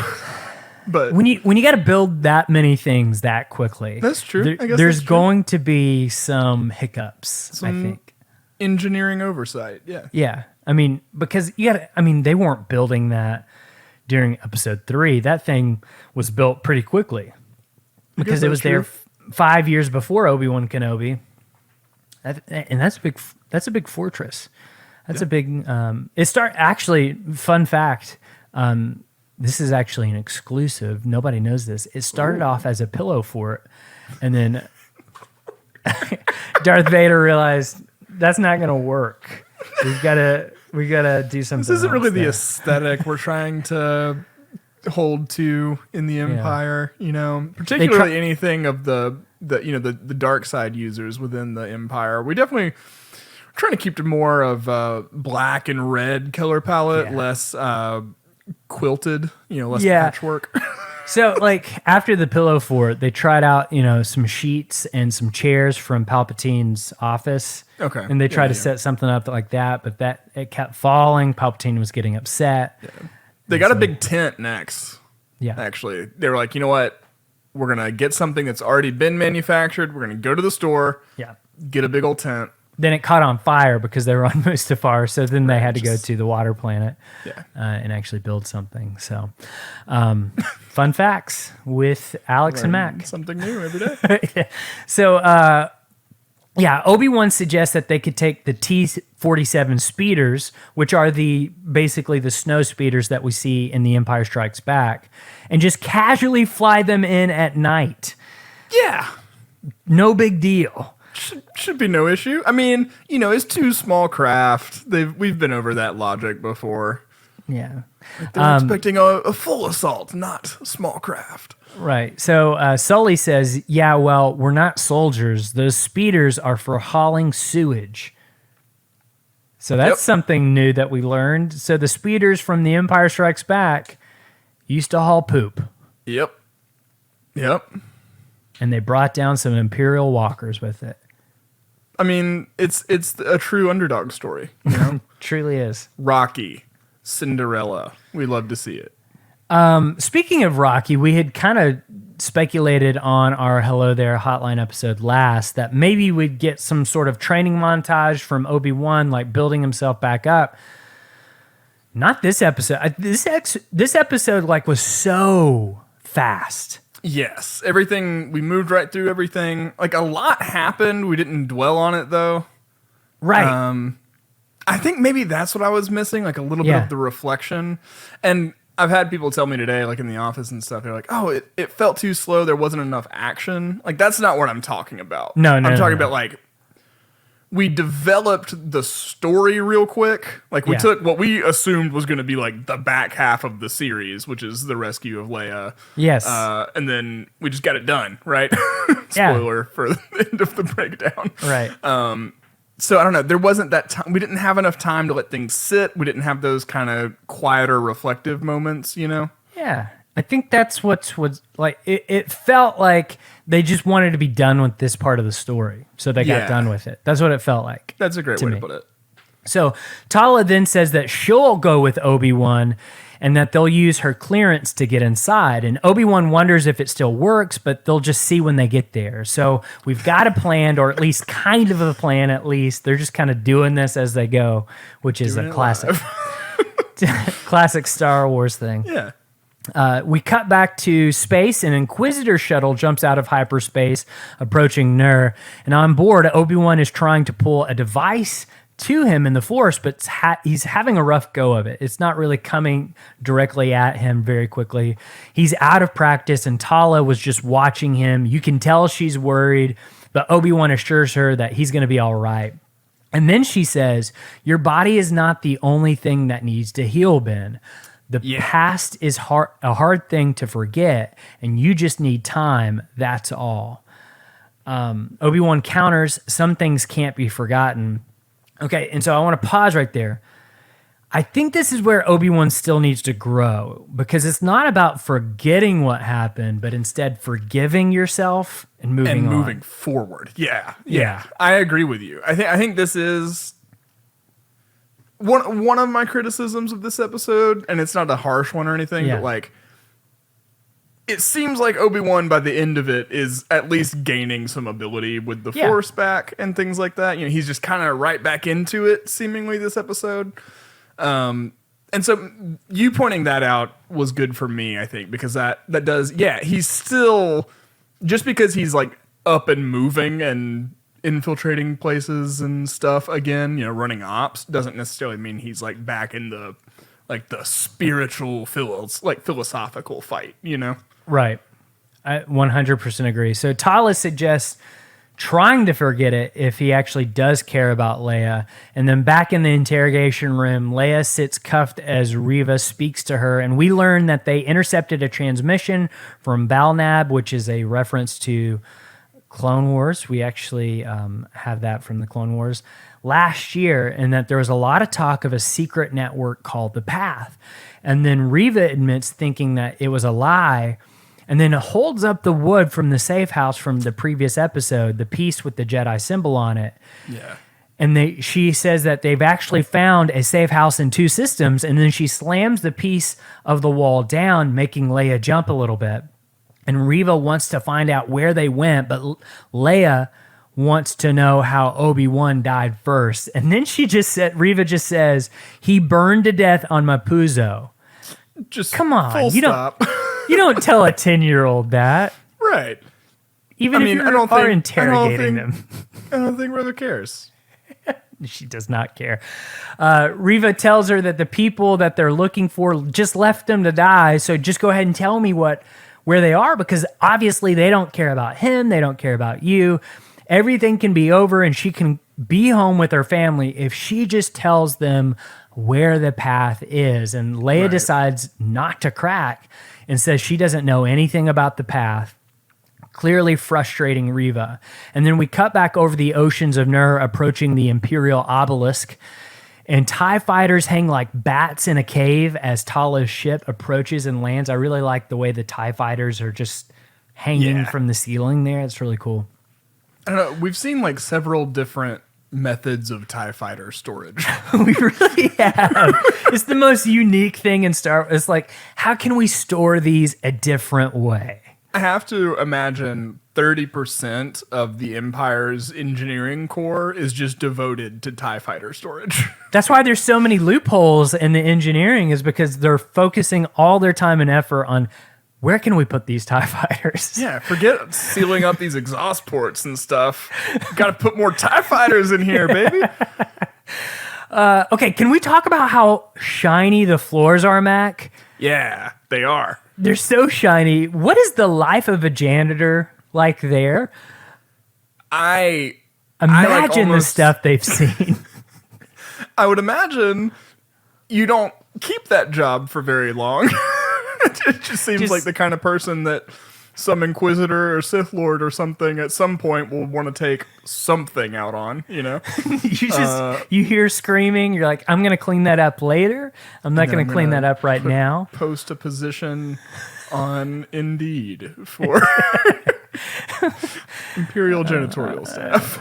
But when you got to build that many things that quickly, that's true. I guess there's going to be some hiccups. I think engineering oversight. Yeah. Yeah. I mean, because they weren't building that during episode 3. That thing was built pretty quickly because it was there 5 years before Obi-Wan Kenobi. And that's a big fortress. That's a big, actually, fun fact, this is actually an exclusive. Nobody knows this. It started off as a pillow fort, and then Darth Vader realized that's not going to work. We gotta do something. This isn't really the aesthetic we're trying to hold to in the Empire. You know, particularly anything of the dark side users within the Empire. We definitely trying to keep to more of black and red color palette, less quilted, less patchwork. So, like, after the pillow fort, they tried out, some sheets and some chairs from Palpatine's office. Okay. And they tried to set something up like that, but it kept falling. Palpatine was getting upset. Yeah. They got a big tent next. Yeah. Actually, they were like, you know what? We're going to get something that's already been manufactured. We're going to go to the store. Yeah. Get a big old tent. Then it caught on fire because they were on Mustafar, so then they had to go to the water planet and actually build something. So, fun facts with Alex and Mac. Something new every day. So, Obi-Wan suggests that they could take the T-47 speeders, which are basically the snow speeders that we see in The Empire Strikes Back, and just casually fly them in at night. Yeah. No big deal. Should be no issue. I mean, it's too small craft. We've been over that logic before. Yeah. They're expecting a full assault, not small craft. Right. So Sully says, yeah, well, we're not soldiers. Those speeders are for hauling sewage. So that's something new that we learned. So the speeders from The Empire Strikes Back used to haul poop. Yep. And they brought down some Imperial walkers with it. I mean, it's a true underdog story. Truly is. Rocky, Cinderella. We love to see it. Speaking of Rocky, we had kind of speculated on our Hello There hotline episode last that maybe we'd get some sort of training montage from Obi-Wan, like building himself back up. Not this episode. This episode was so fast. Yes, everything, we moved right through everything. Like, a lot happened. We didn't dwell on it, though. Right. I think maybe that's what I was missing, like a little bit of the reflection. And I've had people tell me today, like in the office and stuff, they're like, oh, it felt too slow. There wasn't enough action. Like, that's not what I'm talking about. No, I'm talking about, like, we developed the story real quick. Like we took what we assumed was going to be like the back half of the series, which is the rescue of Leia. Yes. And then we just got it done, right? Spoiler for the end of the breakdown. Right. So I don't know. There wasn't that time. We didn't have enough time to let things sit. We didn't have those kind of quieter, reflective moments, you know? Yeah. I think that's what's like. It felt like they just wanted to be done with this part of the story, so they got done with it. That's what it felt like. That's a great way to put it. So Tala then says that she'll go with Obi-Wan and that they'll use her clearance to get inside. And Obi-Wan wonders if it still works, but they'll just see when they get there. So we've got a plan, or at least kind of a plan, at least. They're just kind of doing this as they go, which is a classic, classic Star Wars thing. Yeah. We cut back to space. An Inquisitor shuttle jumps out of hyperspace, approaching Nur. And on board, Obi-Wan is trying to pull a device to him in the Force, but he's having a rough go of it. It's not really coming directly at him very quickly. He's out of practice, and Tala was just watching him. You can tell she's worried, but Obi-Wan assures her that he's going to be all right. And then she says, "Your body is not the only thing that needs to heal, Ben. The past is a hard thing to forget, and you just need time, that's all." Obi-Wan counters, "Some things can't be forgotten." Okay, and so I want to pause right there. I think this is where Obi-Wan still needs to grow, because it's not about forgetting what happened, but instead forgiving yourself and moving forward. Yeah. I agree with you. I think this is one of my criticisms of this episode, and it's not a harsh one or anything, but like, it seems like Obi-Wan by the end of it is at least gaining some ability with the Force back and things like that. You know, he's just kind of right back into it seemingly this episode. And so you pointing that out was good for me, I think, because that does, he's still, just because he's like up and moving and infiltrating places and stuff again, you know, running ops, doesn't necessarily mean he's like back in the like the spiritual philosophical fight, you know? Right. I 100% agree. So Tala suggests trying to forget it if he actually does care about Leia. And then back in the interrogation room, Leia sits cuffed as Reva speaks to her. And we learn that they intercepted a transmission from Balnab, which is a reference to Clone Wars. We actually have that from the Clone Wars last year, and that there was a lot of talk of a secret network called the Path. And then Reva admits thinking that it was a lie, and then holds up the wood from the safe house from the previous episode, the piece with the Jedi symbol on it. Yeah. And she says that they've actually found a safe house in 2 systems, and then she slams the piece of the wall down, making Leia jump a little bit. And Reva wants to find out where they went, but Leia wants to know how Obi-Wan died first. And then Reva just says, "He burned to death on Mapuzo." Just come on, full stop. You don't tell a 10-year-old that, right? Even if you are interrogating them. I don't think Reva cares. She does not care. Reva tells her that the people that they're looking for just left them to die. So just go ahead and tell me where they are, because obviously they don't care about him. They don't care about you. Everything can be over and she can be home with her family if she just tells them where the path is. And Leia decides not to crack and says she doesn't know anything about the path, clearly frustrating Reva. And then we cut back over the oceans of Nur, approaching the Imperial obelisk. And TIE fighters hang like bats in a cave as Tala's ship approaches and lands. I really like the way the TIE fighters are just hanging from the ceiling there. It's really cool. I don't know. We've seen like several different methods of TIE fighter storage. We really have. It's the most unique thing in Star Wars. It's like, how can we store these a different way? I have to imagine 30% of the Empire's engineering core is just devoted to TIE fighter storage. That's why there's so many loopholes in the engineering, is because they're focusing all their time and effort on where can we put these TIE fighters? Yeah, forget sealing up these exhaust ports and stuff. Got to put more TIE fighters in here, baby. Okay, can we talk about how shiny the floors are, Mac? Yeah, they are. They're so shiny. What is the life of a janitor like there? I Imagine the stuff they've seen. I would imagine you don't keep that job for very long. It just seems like the kind of person that some Inquisitor or Sith Lord or something at some point will want to take something out on, you know? You hear screaming, you're like, I'm going to clean that up later. I'm not going to clean that up right now. Post a position on Indeed for Imperial janitorial staff.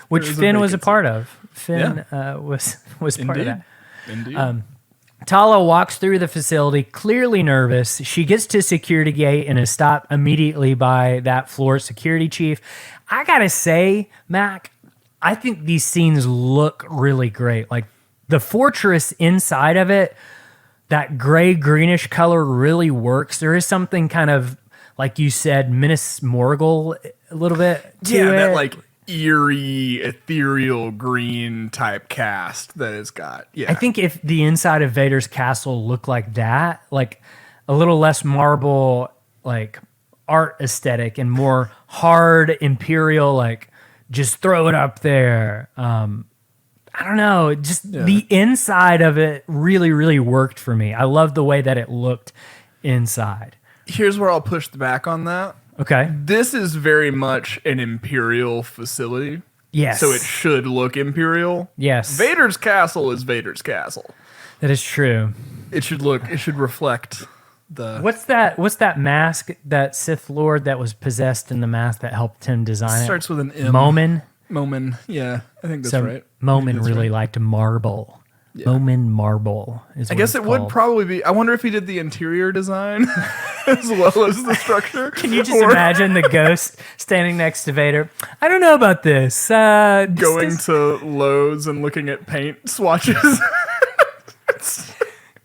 Which Finn was a part of. Finn was part of that. Indeed. Tala walks through the facility, clearly nervous. She gets to security gate and is stopped immediately by that floor security chief. I gotta say, Mac, I think these scenes look really great. Like the fortress inside of it, that gray greenish color really works. There is something kind of, like you said, Minas Morgul a little bit to it. That like eerie, ethereal green type cast that it's got. Yeah. I think if the inside of Vader's castle looked like that, like a little less marble, like art aesthetic and more hard Imperial, like just throw it up there. I don't know. Just the inside of it really, really worked for me. I love the way that it looked inside. Here's where I'll push back on that. Okay. This is very much an Imperial facility. Yes. So it should look Imperial. Yes. Vader's castle is Vader's castle. That is true. It should reflect the... What's that mask, that Sith Lord that was possessed in the mask that helped him design it? Starts with an M. Momin. Yeah, I think that's right. Momin really liked marble. Yeah. Momin marble is what I guess it would probably be. I wonder if he did the interior design as well as the structure. Can you just imagine the ghost standing next to Vader? I don't know about this. Going to Lowe's and looking at paint swatches.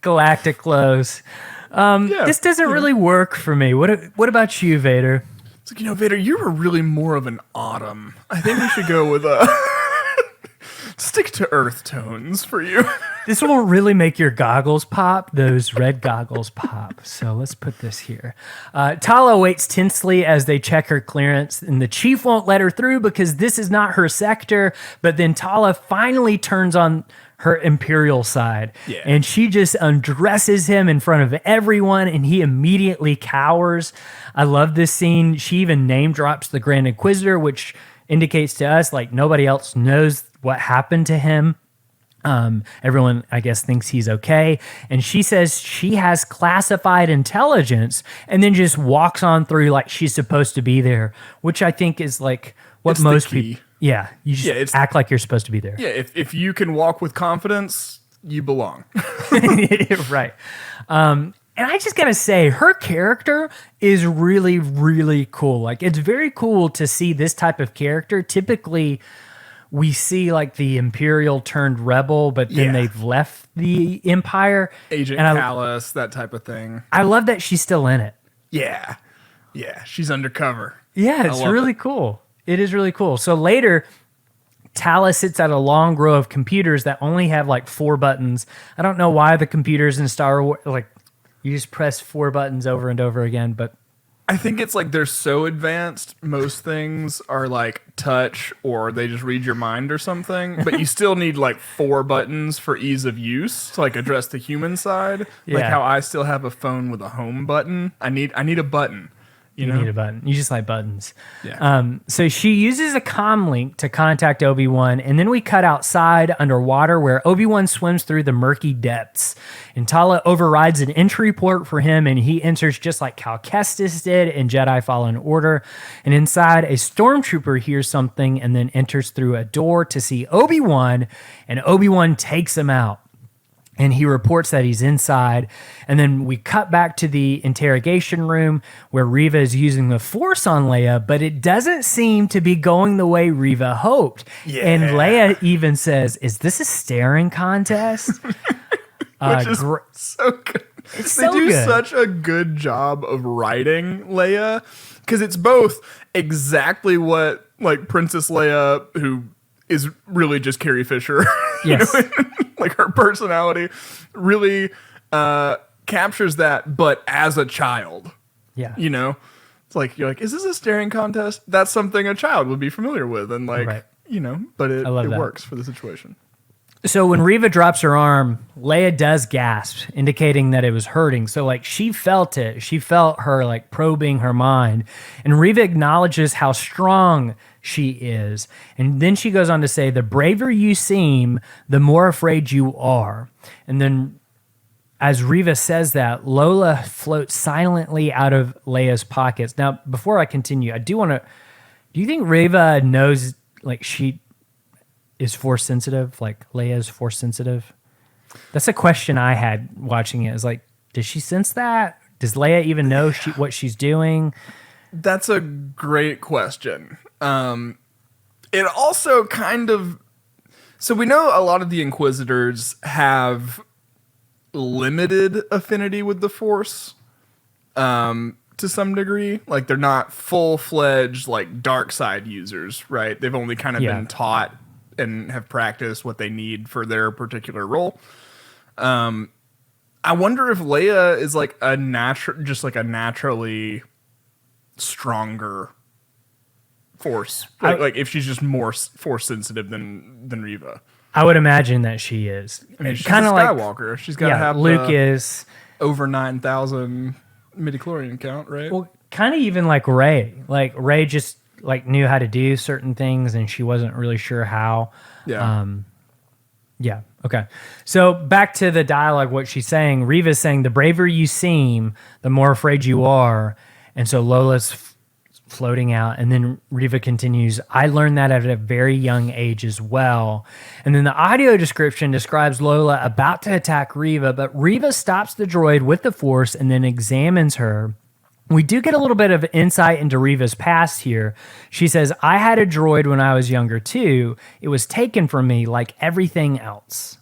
Galactic Lowe's. This doesn't really work for me. What about you, Vader? It's like, Vader, you're really more of an autumn. I think we should go with stick to earth tones for you. This will really make your goggles pop. Those red goggles pop. So let's put this here. Tala waits tensely as they check her clearance, and the chief won't let her through because this is not her sector. But then Tala finally turns on her Imperial side, and she just undresses him in front of everyone, and he immediately cowers. I love this scene. She even name drops the Grand Inquisitor, which indicates to us like nobody else knows what happened to him. Everyone, I guess, thinks he's okay. And she says she has classified intelligence and then just walks on through like she's supposed to be there, which I think is like what it's most people... Yeah, you just act like you're supposed to be there. Yeah, if you can walk with confidence, you belong. Right. And I just got to say, her character is really, really cool. Like, it's very cool to see this type of character. Typically, we see like the Imperial turned rebel, but then they've left the Empire. Agent Callus, that type of thing. I love that she's still in it. Yeah. Yeah, she's undercover. Yeah, it's really cool. It is really cool. So later, Tala sits at a long row of computers that only have like 4 buttons. I don't know why the computers in Star Wars, like, you just press 4 buttons over and over again, but I think it's like they're so advanced, most things are like touch or they just read your mind or something, but you still need like 4 buttons for ease of use to like address the human side. Yeah. Like how I still have a phone with a home button. I need a button. You need a button. You just like buttons. Yeah. So she uses a comm link to contact Obi-Wan, and then we cut outside underwater where Obi-Wan swims through the murky depths. And Tala overrides an entry port for him, and he enters just like Cal Kestis did in Jedi Fallen Order. And inside, a stormtrooper hears something and then enters through a door to see Obi-Wan, and Obi-Wan takes him out. And he reports that he's inside. And then we cut back to the interrogation room where Reva is using the Force on Leia, but it doesn't seem to be going the way Reva hoped. Yeah. And Leia even says, "Is this a staring contest?" Which is so good. They do such a good job of writing Leia, because it's both exactly what like Princess Leia, who is really just Carrie Fisher. Yes. Like her personality really captures that, but as a child. Yeah. It's like, you're like, is this a staring contest? That's something a child would be familiar with. And like, Right. but it that. works for the situation. So when Reva drops her arm, Leia does gasp, indicating that it was hurting. So like she felt it. She felt her like probing her mind. And Reva acknowledges how strong she is. And then she goes on to say, the braver you seem, the more afraid you are. And then as Reva says that, Lola floats silently out of Leia's pockets. Now, before I continue, I do want to, do you think Reva knows like she is force sensitive, like Leia's force sensitive? That's a question I had watching it. Is like, does she sense that? Does Leia even know what she's doing? That's a great question. It also kind of, so we know a lot of the Inquisitors have limited affinity with the Force, to some degree. Like they're not full-fledged like dark side users, right? They've only kind of been taught and have practiced what they need for their particular role. I wonder if Leia is like a naturally stronger Force, like if she's just more Force sensitive than Reva. I would imagine that she is. I mean, she's kind a of like Skywalker. She's got to have Luke is over 9,000 midichlorian count, right? Well, kind of even like Rey. Like Rey just like knew how to do certain things and she wasn't really sure how. Yeah. Okay. So back to the dialogue, what she's saying. Reva's saying, the braver you seem, the more afraid you are. And so Lola's floating out. And then Reva continues, I learned that at a very young age as well. And then the audio description describes Lola about to attack Reva, but Reva stops the droid with the Force and then examines her. We do get a little bit of insight into Reva's past here. She says, I had a droid when I was younger too. It was taken from me like everything else.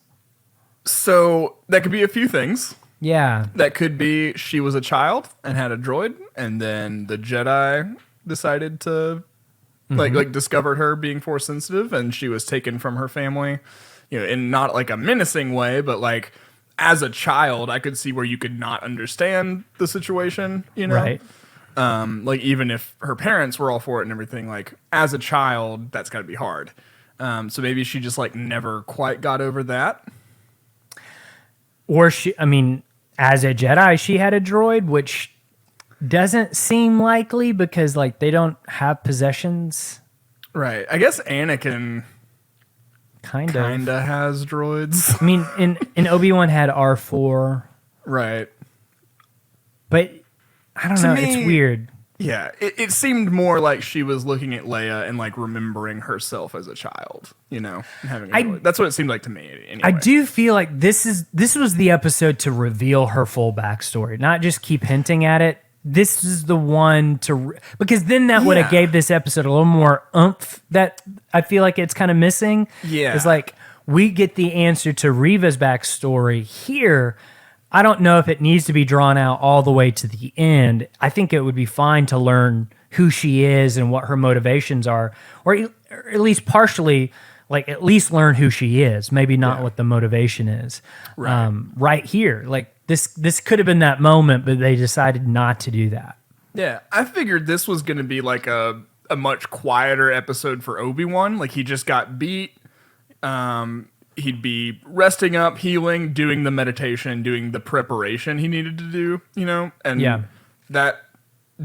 So that could be a few things. Yeah. That could be she was a child and had a droid, and then the Jedi decided to like discovered her being Force sensitive, and she was taken from her family, in not like a menacing way, but like as a child, I could see where you could not understand the situation, Right. Like even if her parents were all for it and everything, like as a child, that's got to be hard. So maybe she just like never quite got over that. Or as a Jedi, she had a droid, which doesn't seem likely because like they don't have possessions. Right. I guess Anakin Kind of has droids. I mean, in Obi-Wan had R4. Right. But I don't know. It's weird. Yeah. It seemed more like she was looking at Leia and like remembering herself as a child, and having a droid. That's what it seemed like to me. Anyway. I do feel like this was the episode to reveal her full backstory, not just keep hinting at it. This is the one because then that would have gave this episode a little more oomph that I feel like it's kind of missing. Yeah. It's like we get the answer to Reva's backstory here. I don't know if it needs to be drawn out all the way to the end. I think it would be fine to learn who she is and what her motivations are, or at least partially, like at least learn who she is. Maybe not what the motivation is. Right, right here, like this could have been that moment, but they decided not to do that. Yeah, I figured this was going to be like a much quieter episode for Obi-Wan. Like he just got beat. He'd be resting up, healing, doing the meditation, doing the preparation he needed to do, and that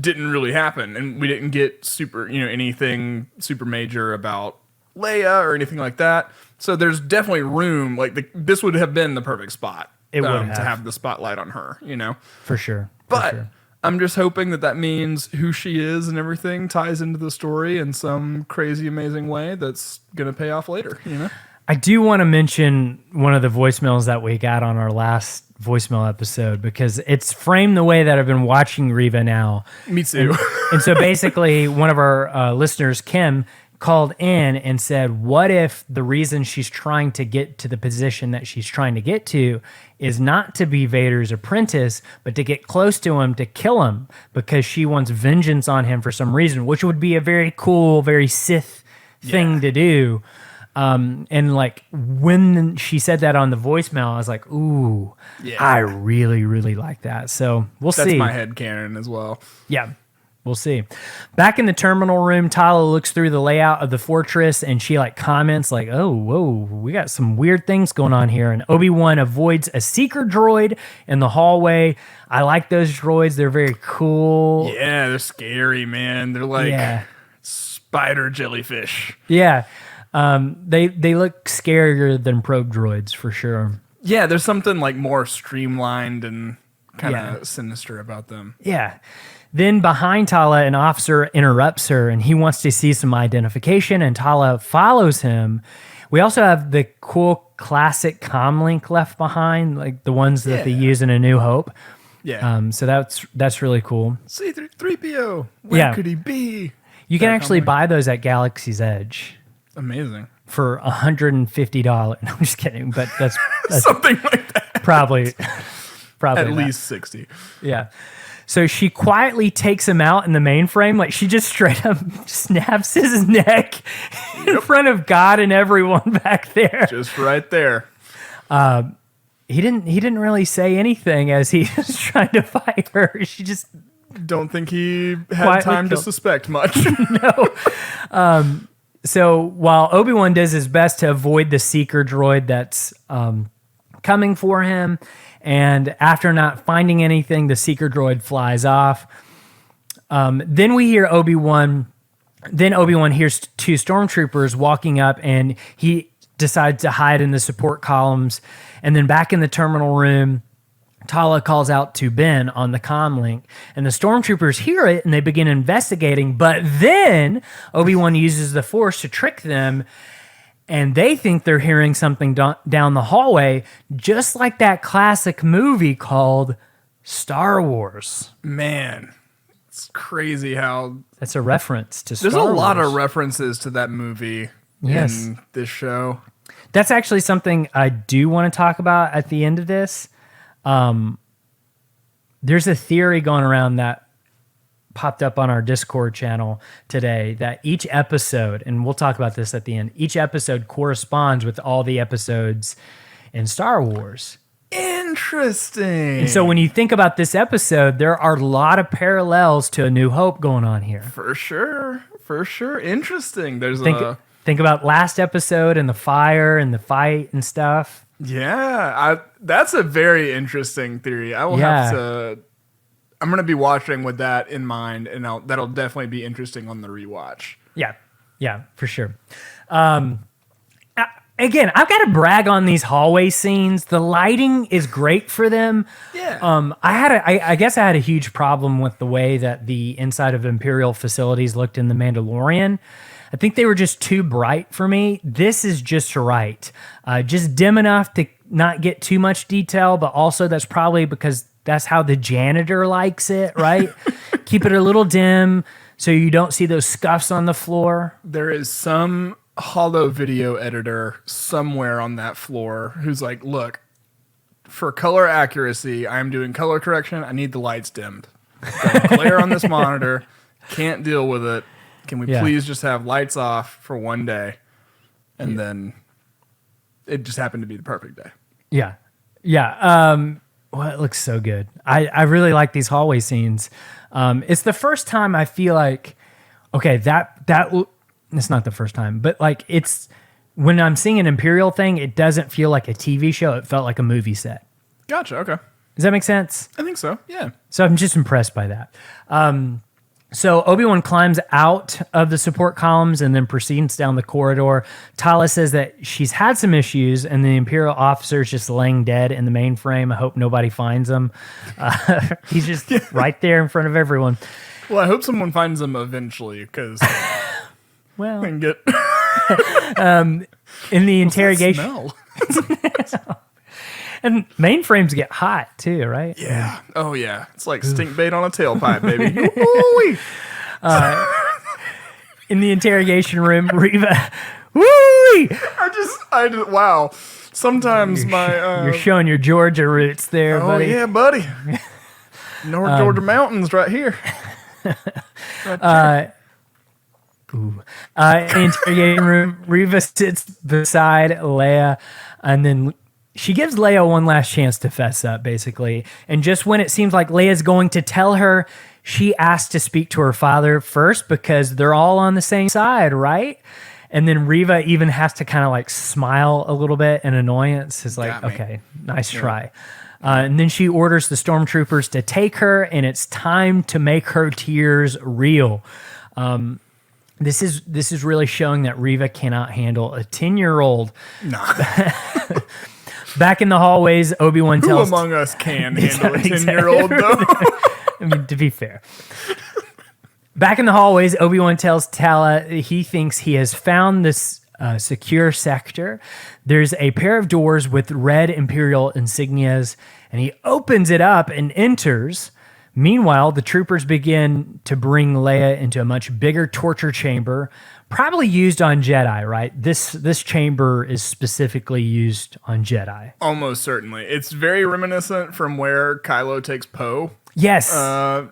didn't really happen. And we didn't get anything super major about Leia or anything like that. So there's definitely room. Like this would have been the perfect spot to have the spotlight on her, For sure. But I'm just hoping that means who she is and everything ties into the story in some crazy, amazing way that's going to pay off later, I do want to mention one of the voicemails that we got on our last voicemail episode because it's framed the way that I've been watching Reva now. Me too. And so basically one of our listeners, Kim, called in and said, what if the reason she's trying to get to the position that she's trying to get to is not to be Vader's apprentice, but to get close to him, to kill him, because she wants vengeance on him for some reason, which would be a very cool, very Sith thing to do. And like when she said that on the voicemail, I was like, ooh, I really, really like that. So we'll see. That's my headcanon as well. Yeah. We'll see. Back in the terminal room, Tala looks through the layout of the fortress and she comments oh, whoa, we got some weird things going on here. And Obi-Wan avoids a seeker droid in the hallway. I like those droids. They're very cool. Yeah, they're scary, man. They're like spider jellyfish. Yeah. They look scarier than probe droids for sure. Yeah, there's something like more streamlined and kind of sinister about them. Yeah. Then behind Tala, an officer interrupts her and he wants to see some identification and Tala follows him. We also have the cool classic comlink left behind, like the ones that they use in A New Hope. Yeah. So that's really cool. C-3PO, where could he be? You can actually buy those at Galaxy's Edge. Amazing. For $150. No, I'm just kidding, but that's something like that. Probably at least 60. Yeah. So she quietly takes him out in the mainframe. Like she just straight up snaps his neck in front of God and everyone back there. Just right there. He didn't really say anything as he was trying to fight her. She just don't think he had time to suspect much. No. So while Obi-Wan does his best to avoid the seeker droid that's coming for him, and after not finding anything, the seeker droid flies off. Then we hear Obi-Wan. Then Obi-Wan hears two stormtroopers walking up, and he decides to hide in the support columns. And then back in the terminal room, Tala calls out to Ben on the comlink, and the stormtroopers hear it, and they begin investigating. But then Obi-Wan uses the Force to trick them, and they think they're hearing something down the hallway, just like that classic movie called Star Wars. Man, it's crazy how... That's a reference to Star Wars. There's a lot Wars. of references to that movie in this show. That's actually something I do want to talk about at the end of this. There's a theory going around that popped up on our Discord channel today that each episode, and we'll talk about this at the end, each episode corresponds with all the episodes in Star Wars. Interesting. And so when you think about this episode, there are a lot of parallels to A New Hope going on here. For sure. Interesting. Think about last episode and the fire and the fight and stuff. Yeah, that's a very interesting theory. I will have to... I'm going to be watching with that in mind, and that'll definitely be interesting on the rewatch. Yeah, for sure. Again, I've got to brag on these hallway scenes. The lighting is great for them. Yeah. I guess I had a huge problem with the way that the inside of Imperial facilities looked in The Mandalorian. I think they were just too bright for me. This is just right. Just dim enough to not get too much detail, but also that's probably because that's how the janitor likes it, right? Keep it a little dim so you don't see those scuffs on the floor. There is some holo video editor somewhere on that floor who's like, look, for color accuracy, I'm doing color correction. I need the lights dimmed. Got a glare on this monitor. Can't deal with it. Can we please just have lights off for one day? And then it just happened to be the perfect day. Yeah. Well, it looks so good. I really like these hallway scenes. It's the first time I feel like, okay, it's not the first time, but like it's when I'm seeing an Imperial thing, it doesn't feel like a TV show. It felt like a movie set. Gotcha. Okay. Does that make sense? I think so. Yeah. So I'm just impressed by that. So Obi-Wan climbs out of the support columns and then proceeds down the corridor. Tala says that she's had some issues and the Imperial officer's just laying dead in the mainframe. I hope nobody finds him. He's just right there in front of everyone. Well, I hope someone finds him eventually because well, we can get in the interrogation. Smell? And mainframes get hot too, right? Yeah. Oh yeah. It's like stink bait on a tailpipe, baby. Ooh-wee. In the interrogation room, Reva. Woo! I just. Wow. Sometimes you're showing your Georgia roots there, buddy. Oh yeah, buddy. North Georgia mountains, right here. Interrogation room. Reva sits beside Leia, and then she gives Leia one last chance to fess up, basically. And just when it seems like Leia's going to tell her, she asked to speak to her father first because they're all on the same side, right? And then Reva even has to kind of like smile a little bit in annoyance. Is like, okay, nice try. And then she orders the stormtroopers to take her, and it's time to make her tears real. This is really showing that Reva cannot handle a 10-year-old. Nah. Back in the hallways, Obi-Wan tells... Who among us can handle a 10-year-old, though? I mean, to be fair. Back in the hallways, Obi-Wan tells Tala he thinks he has found this secure sector. There's a pair of doors with red Imperial insignias, and he opens it up and enters. Meanwhile, the troopers begin to bring Leia into a much bigger torture chamber, probably used on Jedi, right? This chamber is specifically used on Jedi. Almost certainly. It's very reminiscent from where Kylo takes Poe. Yes.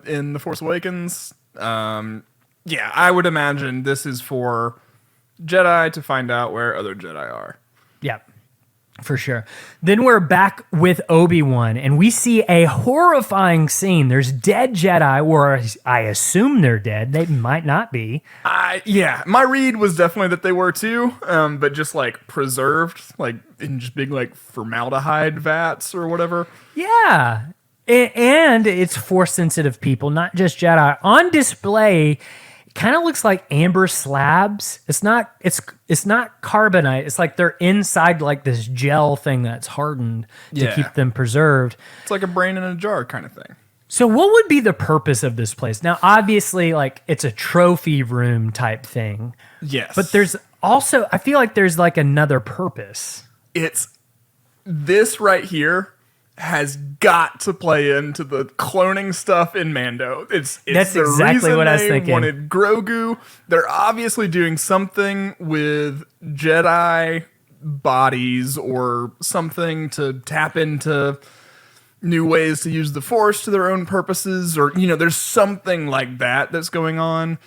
In The Force Awakens. Yeah, I would imagine this is for Jedi to find out where other Jedi are. Yeah, for sure. Then we're back with Obi-Wan, and we see a horrifying scene. There's dead Jedi, or I assume they're dead. They might not be. Yeah, my read was definitely that they were too, but just like preserved, like in just big like formaldehyde vats or whatever. Yeah. And it's Force-sensitive people, not just Jedi. On display, it kind of looks like amber slabs. It's not carbonite. It's like they're inside like this gel thing that's hardened to keep them preserved. It's like a brain in a jar kind of thing. So what would be the purpose of this place? Now, obviously, like it's a trophy room type thing. Yes. But there's also, I feel like there's like another purpose. It's this right here has got to play into the cloning stuff in Mando. It's That's the exactly reason what I was they thinking. wanted Grogu. They're obviously doing something with Jedi bodies or something to tap into new ways to use the Force to their own purposes, or there's something like that that's going on.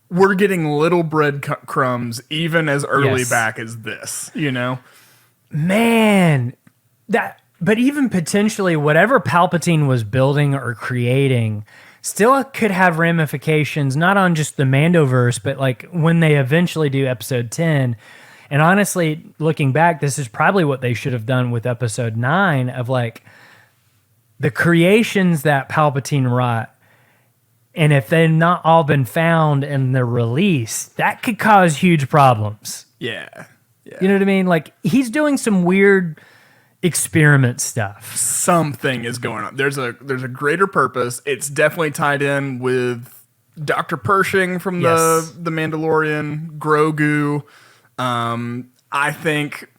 We're getting little breadcrumbs even as early back as this. Man, but even potentially whatever Palpatine was building or creating still could have ramifications, not on just the Mandoverse, but like when they eventually do episode 10. And honestly, looking back, this is probably what they should have done with episode 9 of like the creations that Palpatine wrought. And if they've not all been found in the release, that could cause huge problems. Yeah. You know what I mean? Like he's doing some weird experiment stuff. Something is going on. There's a greater purpose. It's definitely tied in with Dr. Pershing from the Mandalorian, Grogu. I think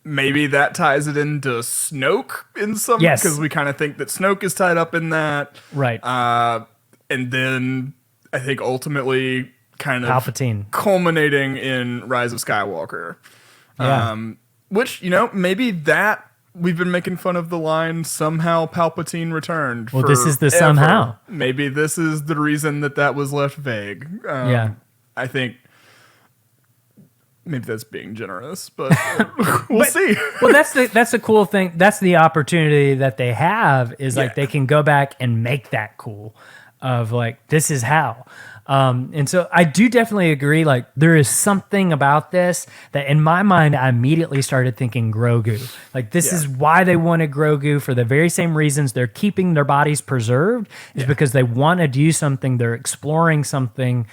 maybe that ties it into Snoke in some, because we kind of think that Snoke is tied up in that. Right. And then I think ultimately kind of Palpatine culminating in Rise of Skywalker. Yeah. Which, maybe that we've been making fun of the line, somehow Palpatine returned. Well, this is the somehow. Maybe this is the reason that was left vague. I think maybe that's being generous, but we'll see. Well, that's the cool thing. That's the opportunity that they have is like they can go back and make that cool of like, this is how. And so I do definitely agree. Like there is something about this that in my mind, I immediately started thinking Grogu. Like this is why they wanted Grogu, for the very same reasons they're keeping their bodies preserved, is because they want to do something. They're exploring something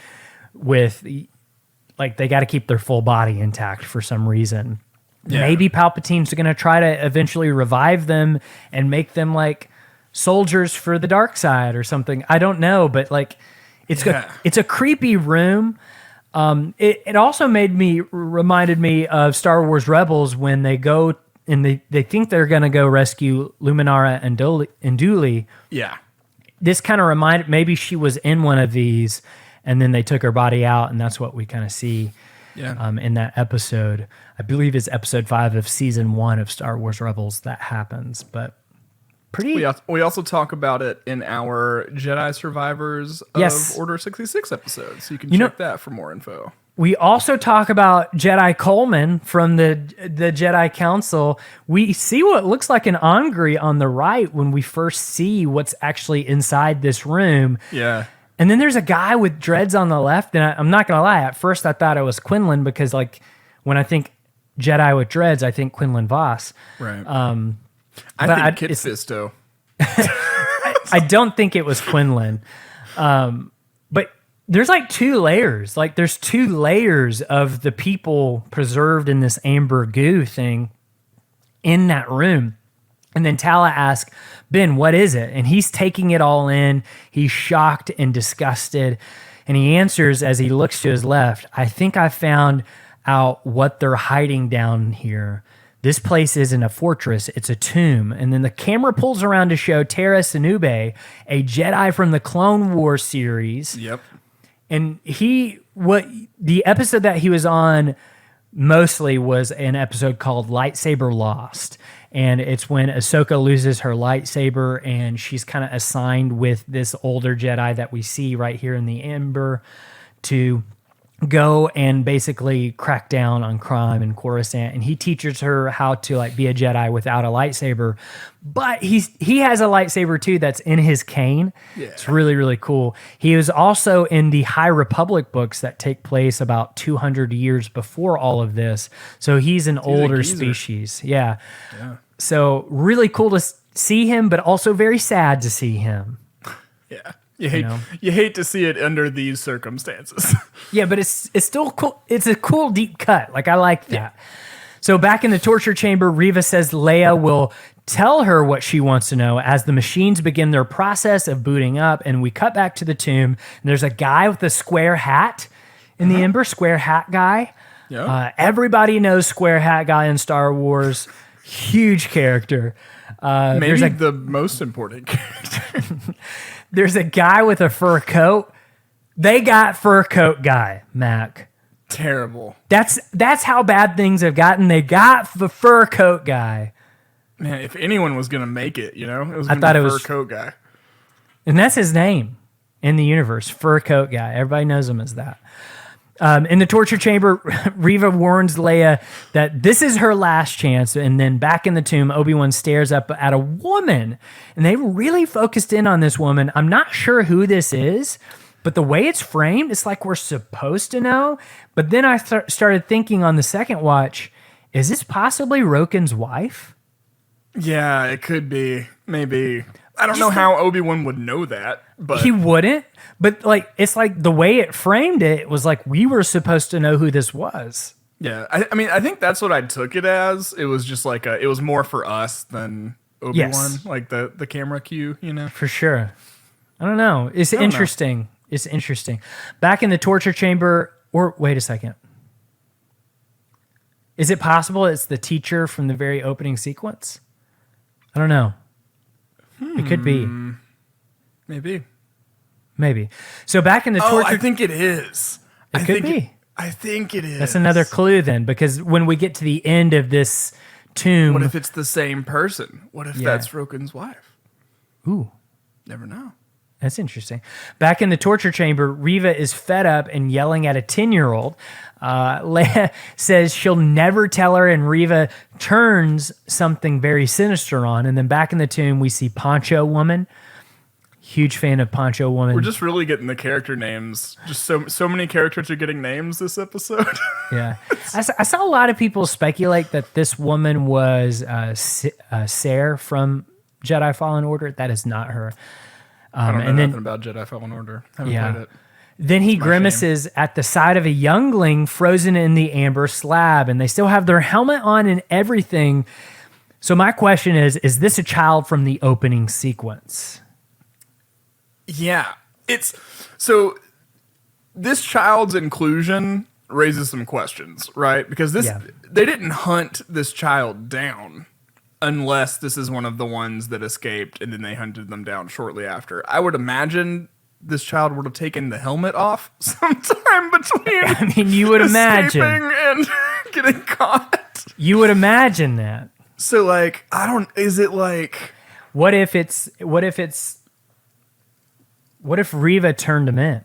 with, like they got to keep their full body intact for some reason. Yeah. Maybe Palpatine's going to try to eventually revive them and make them like soldiers for the dark side or something. I don't know, but like, it's a creepy room. It also reminded me of Star Wars Rebels when they go and they think they're going to go rescue Luminara and Dooley. Yeah. This kind of reminded, maybe she was in one of these and then they took her body out, and that's what we kind of see in that episode. I believe it's episode 5 of season 1 of Star Wars Rebels that happens, but pretty. We also talk about it in our Jedi Survivors of Order 66 episode, so you can check that for more info. We also talk about Jedi Coleman from the Jedi Council. We see what looks like an Angry on the right when we first see what's actually inside this room. Yeah. And then there's a guy with dreads on the left. And I'm not going to lie. At first, I thought it was Quinlan because, like, when I think Jedi with dreads, I think Quinlan Voss. Right. I think Kit Fisto. I don't think it was Quinlan. But there's like two layers. Like there's two layers of the people preserved in this amber goo thing in that room. And then Tala asks, Ben, what is it? And he's taking it all in. He's shocked and disgusted. And he answers as he looks to his left, I think I found out what they're hiding down here. This place isn't a fortress, it's a tomb. And then the camera pulls around to show Tara Sinube, a Jedi from the Clone Wars series. Yep. And the episode that he was on mostly was an episode called Lightsaber Lost. And it's when Ahsoka loses her lightsaber and she's kind of assigned with this older Jedi that we see right here in the Ember to go and basically crack down on crime in Coruscant. And he teaches her how to like be a Jedi without a lightsaber. But he has a lightsaber too that's in his cane. Yeah. It's really, really cool. He was also in the High Republic books that take place about 200 years before all of this. So he's an older species. Yeah. So really cool to see him, but also very sad to see him. Yeah. You hate to see it under these circumstances. Yeah, but it's still cool. It's a cool deep cut. Like I like that. Yeah. So back in the torture chamber, Reva says Leia will tell her what she wants to know as the machines begin their process of booting up. And we cut back to the tomb. And there's a guy with a square hat in the Ember, square hat guy. Yeah. Everybody knows square hat guy in Star Wars. Huge character. Maybe the most important character. There's a guy with a fur coat. They got fur coat guy, Mac. Terrible. That's how bad things have gotten. They got the fur coat guy. Man, if anyone was gonna make it, it was gonna be fur coat guy. And that's his name in the universe, fur coat guy. Everybody knows him as that. In the torture chamber, Reva warns Leia that this is her last chance. And then back in the tomb, Obi-Wan stares up at a woman. And they really focused in on this woman. I'm not sure who this is, but the way it's framed, it's like we're supposed to know. But then I started thinking on the second watch, is this possibly Roken's wife? Yeah, it could be. Maybe. I don't know how Obi-Wan would know that, but he wouldn't. But like, it's like the way it framed it was like we were supposed to know who this was. Yeah, I mean, I think that's what I took it as. It was just like it was more for us than Obi-Wan, like the camera cue, For sure. I don't know. It's interesting. It's interesting. Back in the torture chamber, or wait a second. Is it possible it's the teacher from the very opening sequence? I don't know. It could be. Maybe. So back in the torture... I think it is. It could be. I think it is. That's another clue then, because when we get to the end of this tomb... What if it's the same person? What if that's Roken's wife? Ooh. Never know. That's interesting. Back in the torture chamber, Reva is fed up and yelling at a 10-year-old. Leia says she'll never tell her, and Reva turns something very sinister on. And then back in the tomb, we see Poncho Woman. Huge fan of Poncho Woman. We're just really getting the character names. Just so many characters are getting names this episode. Yeah. I saw a lot of people speculate that this woman was Sarah from Jedi Fallen Order. That is not her. I don't know nothing about Jedi Fallen Order. Haven't played it. Then he grimaces at the sight of a youngling frozen in the amber slab, and they still have their helmet on and everything. So my question is this a child from the opening sequence? Yeah. So this child's inclusion raises some questions, right? Because they didn't hunt this child down unless this is one of the ones that escaped and then they hunted them down shortly after. I would imagine this child would have taken the helmet off sometime between I mean, you would imagine and getting caught. You would imagine that. So like, is it like... What if Reva turned him in?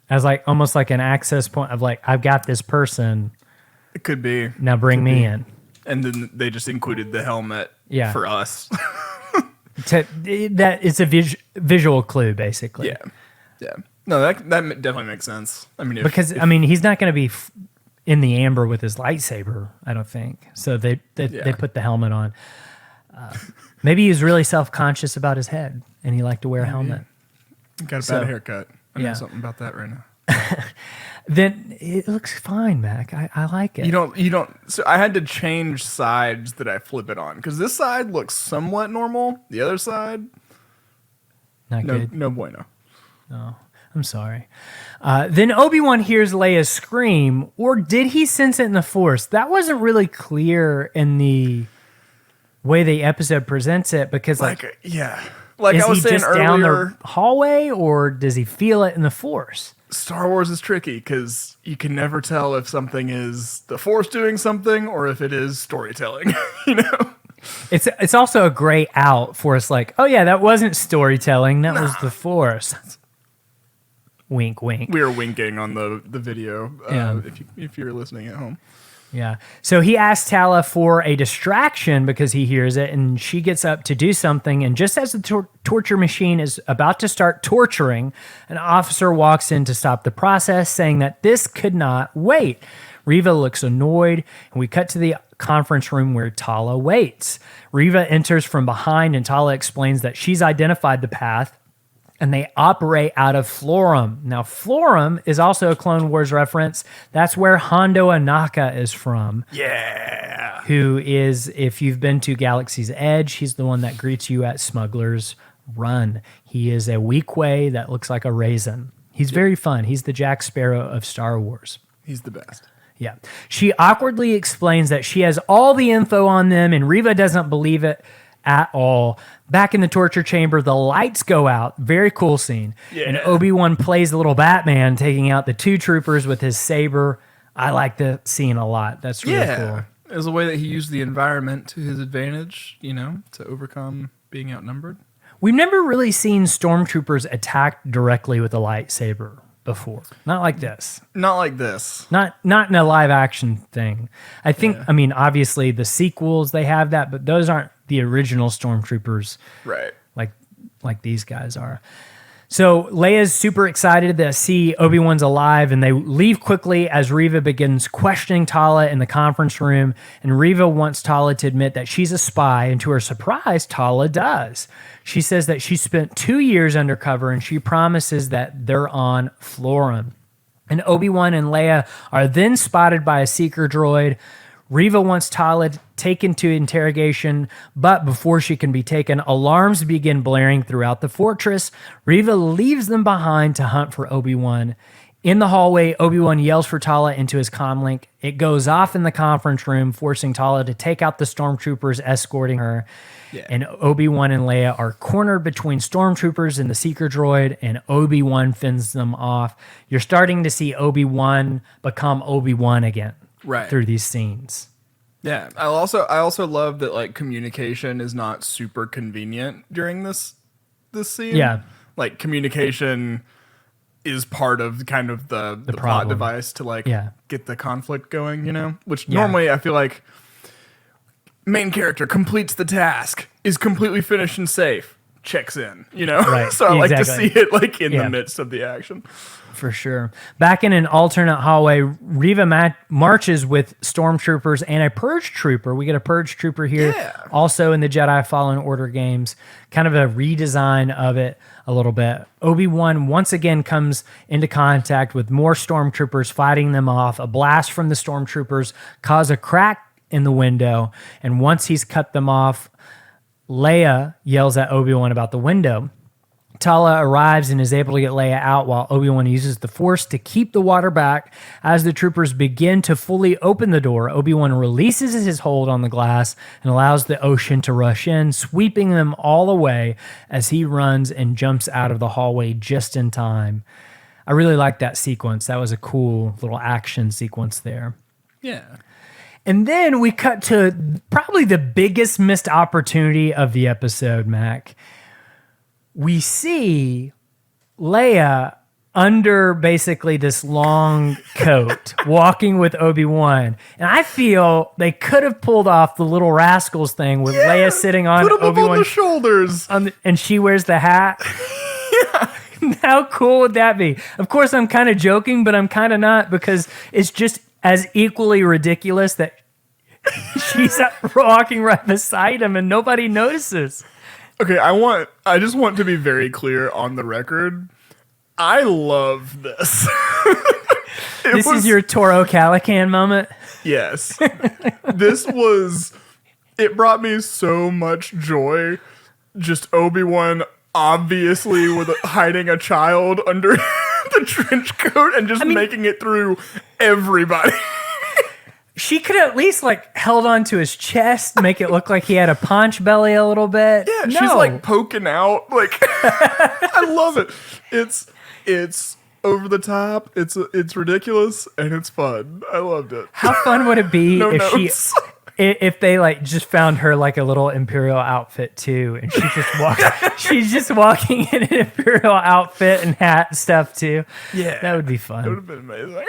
as like almost like an access point of like, I've got this person. It could be. Now bring me in. And then they just included the helmet for us. That it's a visual clue, basically. Yeah. No, that definitely makes sense. I mean, he's not going to be in the amber with his lightsaber, I don't think. So they put the helmet on. Maybe he's really self-conscious about his head, and he liked to wear a helmet. Got a bad haircut. I know something about that right now. Then it looks fine, Mac. I like it. You don't. So I had to change sides that I flip it on because this side looks somewhat normal. The other side, not good. No bueno. No, I'm sorry. Then Obi-Wan hears Leia's scream, or did he sense it in the Force? That wasn't really clear in the way the episode presents it because, like I was saying earlier, down the hallway, or does he feel it in the Force? Star Wars is tricky because you can never tell if something is the Force doing something or if it is storytelling. It's also a gray out for us. Like, oh yeah, that wasn't storytelling. That was the Force. Wink, wink. We are winking on the video. If you're listening at home. Yeah. So he asks Tala for a distraction because he hears it, and she gets up to do something. And just as the torture machine is about to start torturing, an officer walks in to stop the process, saying that this could not wait. Reva looks annoyed, and we cut to the conference room where Tala waits. Reva enters from behind, and Tala explains that she's identified the path, and they operate out of Florum. Now, Florum is also a Clone Wars reference. That's where Hondo Anaka is from. Yeah. Who is, if you've been to Galaxy's Edge, he's the one that greets you at Smuggler's Run. He is a Weequay that looks like a raisin. He's very fun. He's the Jack Sparrow of Star Wars. He's the best. Yeah. She awkwardly explains that she has all the info on them, and Reva doesn't believe it at all. Back in the torture chamber, the lights go out. Very cool scene. Yeah. And Obi-Wan plays a little Batman, taking out the two troopers with his saber. I like the scene a lot. That's really cool. It was a way that he used the environment to his advantage, to overcome being outnumbered. We've never really seen stormtroopers attack directly with a lightsaber before. Not like this. Not like this. Not in a live action thing. I think, obviously the sequels, they have that, but those aren't the original stormtroopers, right? Like these guys are. So Leia's super excited to see Obi-Wan's alive, and they leave quickly as Reva begins questioning Tala in the conference room. And Reva wants Tala to admit that she's a spy, and to her surprise, Tala does. She says that she spent 2 years undercover, and she promises that they're on Florum. And Obi-Wan and Leia are then spotted by a seeker droid. Reva wants Tala taken to interrogation, but before she can be taken, alarms begin blaring throughout the fortress. Reva leaves them behind to hunt for Obi-Wan. In the hallway, Obi-Wan yells for Tala into his comlink. It goes off in the conference room, forcing Tala to take out the stormtroopers escorting her. Yeah. And Obi-Wan and Leia are cornered between stormtroopers and the seeker droid, and Obi-Wan fends them off. You're starting to see Obi-Wan become Obi-Wan again. Right. Through these scenes. Yeah. I also love that like communication is not super convenient during this scene. Yeah. Like communication is part of kind of the plot device to like get the conflict going, Which normally I feel like main character completes the task, is completely finished and safe, checks in, Right. So I like to see it like in the midst of the action. For sure. Back in an alternate hallway, Reva marches with stormtroopers and a purge trooper. We get a purge trooper here, also in the Jedi Fallen Order games. Kind of a redesign of it a little bit. Obi-Wan once again comes into contact with more stormtroopers, fighting them off. A blast from the stormtroopers causes a crack in the window, and once he's cut them off, Leia yells at Obi-Wan about the window. Tala arrives and is able to get Leia out while Obi-Wan uses the Force to keep the water back. As the troopers begin to fully open the door, Obi-Wan releases his hold on the glass and allows the ocean to rush in, sweeping them all away as he runs and jumps out of the hallway just in time. I really like that sequence. That was a cool little action sequence there. Yeah. And then we cut to probably the biggest missed opportunity of the episode, Mac. We see Leia under basically this long coat, walking with Obi-Wan. And I feel they could have pulled off the Little Rascals thing with Leia sitting on put him Obi-Wan up on the shoulders. And she wears the hat. How cool would that be? Of course, I'm kind of joking, but I'm kind of not, because it's just as equally ridiculous that she's walking right beside him and nobody notices. Okay, I just want to be very clear on the record. I love this. This is your Toro Calican moment? Yes. It brought me so much joy. Just Obi-Wan obviously hiding a child under the trench coat and just making it through everybody. She could at least held onto his chest, make it look like he had a paunch belly a little bit. Yeah, she's poking out. I love it. It's over the top. It's ridiculous and it's fun. I loved it. How fun would it be notes. if they just found her a little Imperial outfit too, and she's just walking in an Imperial outfit and hat and stuff too. Yeah, that would be fun. It would have been amazing.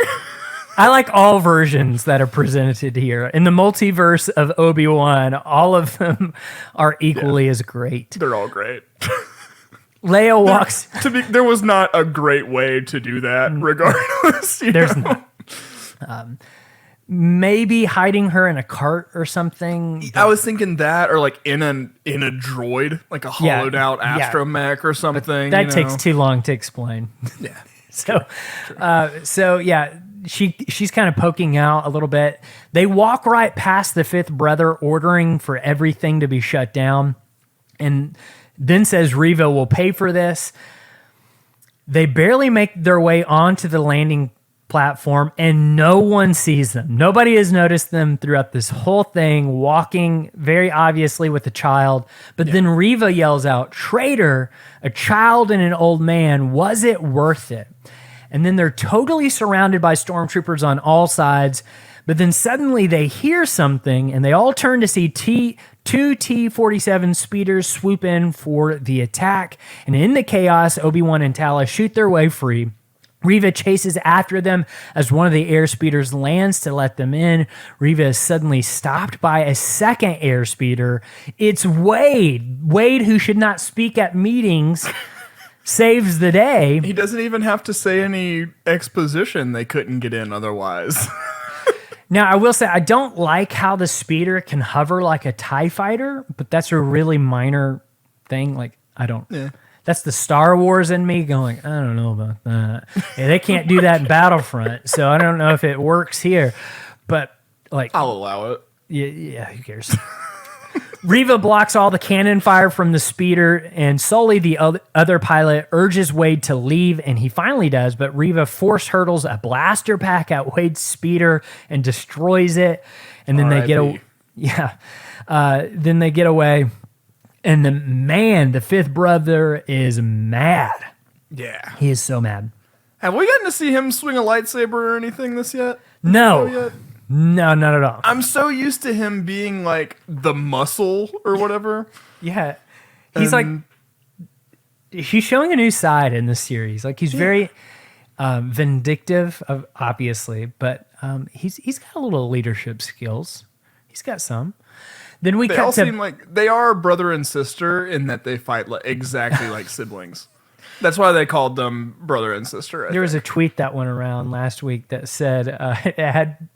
I like all versions that are presented here. In the multiverse of Obi-Wan, all of them are equally as great. They're all great. Leia walks... There was not a great way to do that, regardless. There's not. Maybe hiding her in a cart or something. I was thinking that, or in a droid, like a hollowed out astromech or something. But that takes too long to explain. Yeah. So yeah, she's kind of poking out a little bit. They walk right past the fifth brother, ordering for everything to be shut down, and then says Reva will pay for this. They barely make their way onto the landing platform, and no one sees them. Nobody has noticed them throughout this whole thing, walking very obviously with a child. But then Reva yells out, "Traitor, a child and an old man, was it worth it?" And then they're totally surrounded by stormtroopers on all sides. But then suddenly they hear something, and they all turn to see two T-47 speeders swoop in for the attack. And in the chaos, Obi-Wan and Tala shoot their way free. Reva chases after them as one of the airspeeders lands to let them in. Reva is suddenly stopped by a second airspeeder. It's Wade. Wade, who should not speak at meetings, saves the day. He doesn't even have to say any exposition. They couldn't get in otherwise. Now, I will say, I don't like how the speeder can hover like a TIE fighter, but that's a really minor thing. I don't... Yeah. That's the Star Wars in me going, I don't know about that. Yeah, they can't do that in Battlefront, so I don't know if it works here. But, I'll allow it. Yeah, who cares? Reva blocks all the cannon fire from the speeder, and Sully, the other pilot, urges Wade to leave, and he finally does, but Reva force hurdles a blaster pack at Wade's speeder and destroys it, and then they get away. And the fifth brother is mad. Yeah. He is so mad. Have we gotten to see him swing a lightsaber or anything this yet? No. No, not at all. I'm so used to him being the muscle or whatever. Yeah. He's he's showing a new side in this series. He's very vindictive, obviously, but he's got a little leadership skills. He's got some. Then they all seem like they are brother and sister in that they fight exactly like siblings. That's why they called them brother and sister. There was a tweet that went around last week that said it had